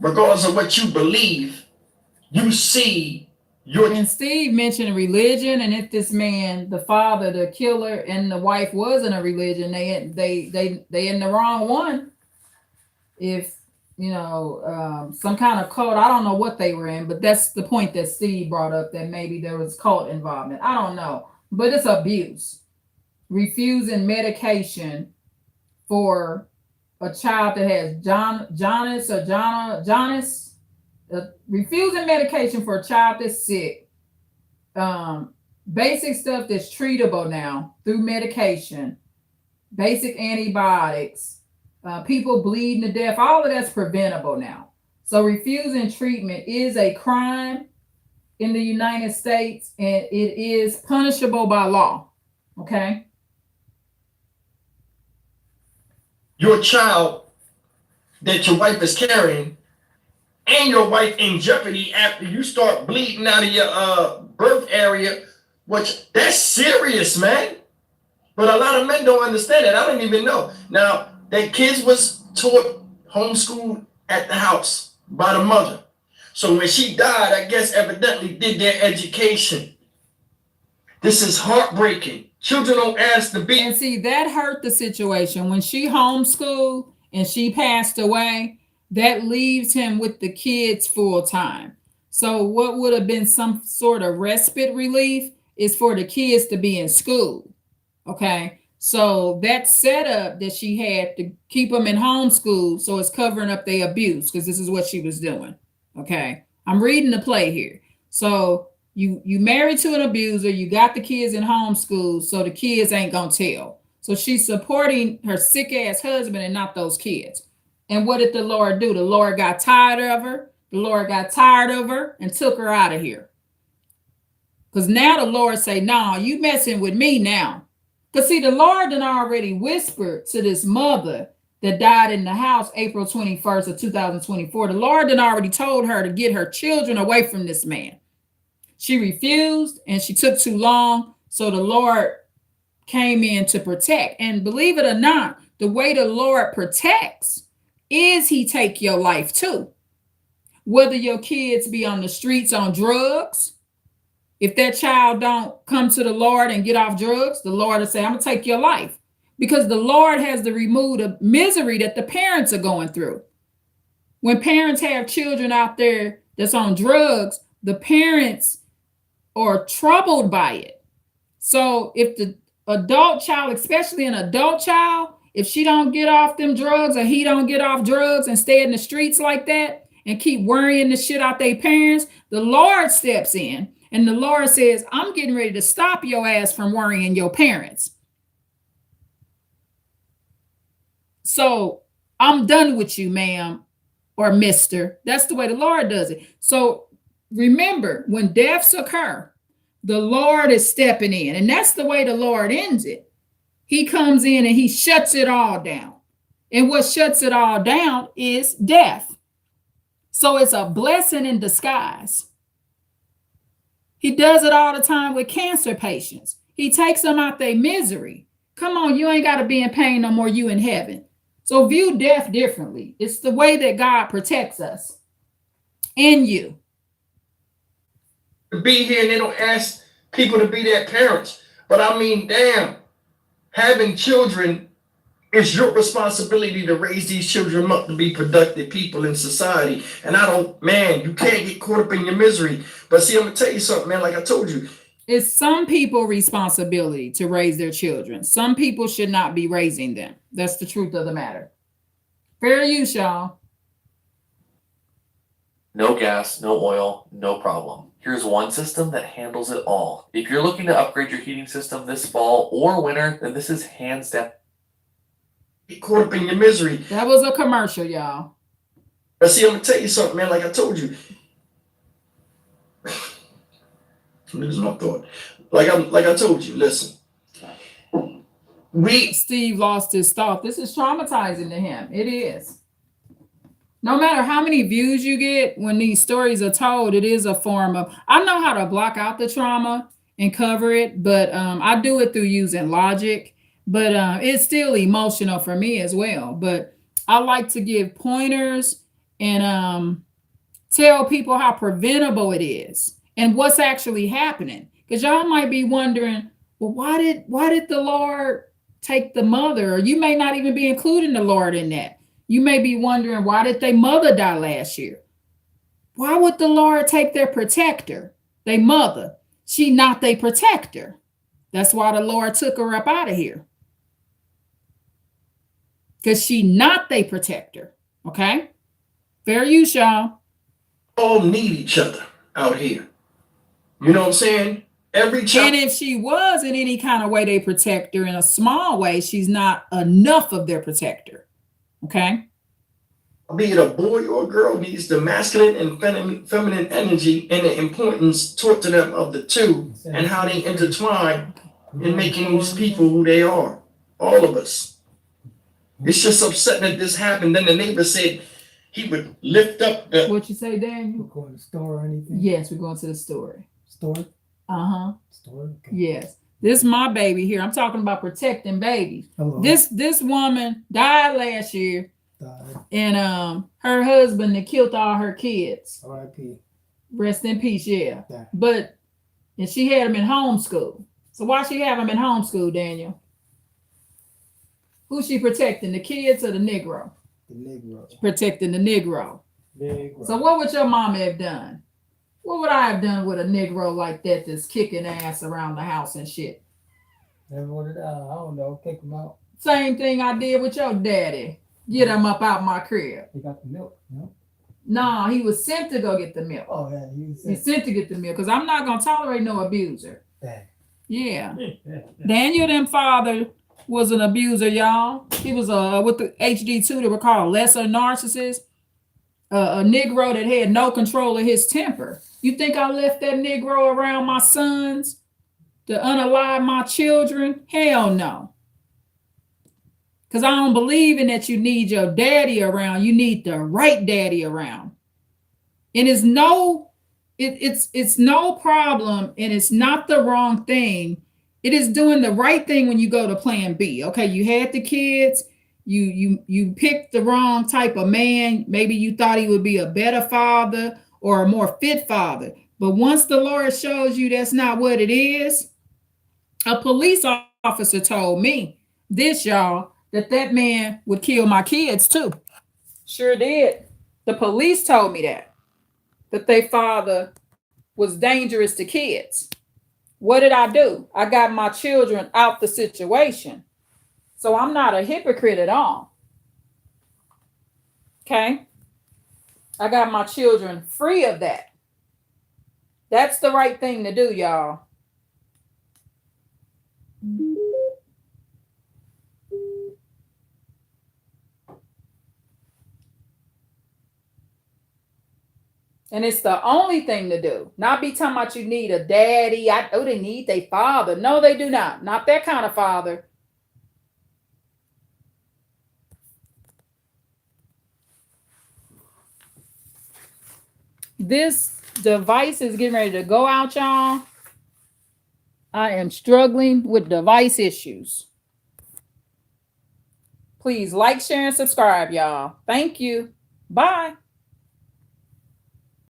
Speaker 2: regardless of what you believe, you see your...
Speaker 1: And Steve mentioned religion, and if this man, the father, the killer, and the wife was in a religion, they in the wrong one. If, you know, some kind of cult, I don't know what they were in, but that's the point that Steve brought up, that maybe there was cult involvement. I don't know, but it's abuse. Refusing medication for a child that has jaundice, refusing medication for a child that's sick, basic stuff that's treatable now through medication, basic antibiotics, people bleeding to death, all of that's preventable now. So refusing treatment is a crime in the United States, and it is punishable by law. Okay.
Speaker 2: Your child that your wife is carrying and your wife in jeopardy after you start bleeding out of your birth area, which that's serious, man. But a lot of men don't understand that. I didn't even know. Now, that kids was taught homeschooled at the house by the mother. So when she died, I guess evidently did their education. This is heartbreaking. Children don't ask to be.
Speaker 1: And see, that hurt the situation. When she homeschooled and she passed away, that leaves him with the kids full time. So what would have been some sort of respite relief is for the kids to be in school. Okay. So that setup that she had to keep them in homeschool, so it's covering up their abuse, because this is what she was doing. Okay. I'm reading the play here. So you married to an abuser, you got the kids in homeschool, so the kids ain't gonna tell. So she's supporting her sick ass husband and not those kids. And what did the Lord do? The Lord got tired of her. The Lord got tired of her and took her out of here. Because now the Lord say, no, you messing with me now. Because see, the Lord had already whispered to this mother that died in the house April 21st of 2024. The Lord had already told her to get her children away from this man. She refused and she took too long. So the Lord came in to protect. And believe it or not, the way the Lord protects is he take your life too. Whether your kids be on the streets on drugs, if that child don't come to the Lord and get off drugs, the Lord will say, I'm going to take your life. Because the Lord has to remove the misery that the parents are going through. When parents have children out there that's on drugs, the parents are troubled by it. So if the adult child, especially an adult child, if she don't get off them drugs or he don't get off drugs and stay in the streets like that and keep worrying the shit out their parents, the Lord steps in and the Lord says, I'm getting ready to stop your ass from worrying your parents. So I'm done with you, ma'am or mister. That's the way the Lord does it. So remember, when deaths occur, the Lord is stepping in, and that's the way the Lord ends it. He comes in and he shuts it all down. And what shuts it all down is death. So it's a blessing in disguise. He does it all the time with cancer patients. He takes them out their misery. Come on, you ain't got to be in pain no more. You in heaven. So view death differently. It's the way that God protects us and you.
Speaker 2: To be here and they don't ask people to be their parents. But I mean, damn, having children is your responsibility to raise these children up to be productive people in society. And you can't get caught up in your misery. But see, I'm gonna tell you something, man, like I told you.
Speaker 1: It's some people's responsibility to raise their children. Some people should not be raising them. That's the truth of the matter. Fair use, y'all.
Speaker 3: No gas, no oil, no problem. Here's one system that handles it all. If you're looking to upgrade your heating system this fall or winter, then this is hands down.
Speaker 2: Get caught up in your misery.
Speaker 1: That was a commercial, y'all.
Speaker 2: But see, I'm gonna tell you something, man, like I told you. Lose my thought. Like I told you, listen.
Speaker 1: Steve lost his thought. This is traumatizing to him. It is. No matter how many views you get when these stories are told, it is a form of, I know how to block out the trauma and cover it, but I do it through using logic, but it's still emotional for me as well. But I like to give pointers and tell people how preventable it is and what's actually happening. Because y'all might be wondering, well, why did the Lord take the mother? Or you may not even be including the Lord in that. You may be wondering, why did their mother die last year? Why would the Lord take their protector, their mother? She not their protector. That's why the Lord took her up out of here. Because she not their protector. Okay? Fair use, y'all.
Speaker 2: All need each other out here. You know what I'm saying? Every child.
Speaker 1: And if she was in any kind of way they protect her in a small way, she's not enough of their protector. Okay?
Speaker 2: Be it a boy or a girl, needs the masculine and feminine energy and the importance taught to them of the two and how they intertwine in making these people who they are. All of us. It's just upsetting that this happened. Then the neighbor said he would lift up the.
Speaker 1: What you say, Daniel?
Speaker 14: We're going to the store or anything?
Speaker 1: Yes, we're going to the store.
Speaker 14: Store?
Speaker 1: Uh-huh.
Speaker 14: Store? Okay.
Speaker 1: Yes. This is my baby here. I'm talking about protecting babies.
Speaker 14: Hello.
Speaker 1: This woman died last year.
Speaker 14: Died.
Speaker 1: And her husband that killed all her kids.
Speaker 14: R.I.P.
Speaker 1: Rest in peace, yeah.
Speaker 14: Yeah.
Speaker 1: But and she had him in homeschool. So why she have him in homeschool, Daniel? Who's she protecting? The kids or the Negro?
Speaker 14: The Negro.
Speaker 1: Protecting the Negro.
Speaker 14: Negro.
Speaker 1: So what would your mama have done? What would I have done with a Negro like that that's kicking ass around the house and shit?
Speaker 14: Never would have, I don't know, kick him out.
Speaker 1: Same thing I did with your daddy. Get him up out my crib.
Speaker 14: He got the milk, no?
Speaker 1: No, he was sent to go get the milk.
Speaker 14: Oh, yeah,
Speaker 1: He's sent to get the milk because I'm not going to tolerate no abuser. Yeah. Daniel, them father was an abuser, y'all. He was with the HD2 that were called lesser narcissist. A Negro that had no control of his temper. You think I left that Negro around my sons to unalive my children? Hell no. Because I don't believe in that you need your daddy around. You need the right daddy around. And it's no problem, and it's not the wrong thing. It is doing the right thing when you go to plan B. Okay, you had the kids, you picked the wrong type of man. Maybe you thought he would be a better father or a more fit father. But once the Lord shows you that's not what it is, a police officer told me this, y'all, that man would kill my kids too. Sure did. The police told me that their father was dangerous to kids. What did I do? I got my children out the situation. So I'm not a hypocrite at all. Okay? I got my children free of that. That's the right thing to do, y'all. And it's the only thing to do. Not be talking about you need a daddy. They need their father. No, they do not. Not that kind of father. This device is getting ready to go out, y'all. I am struggling with device issues. Please like, share, and subscribe, y'all. Thank you. Bye.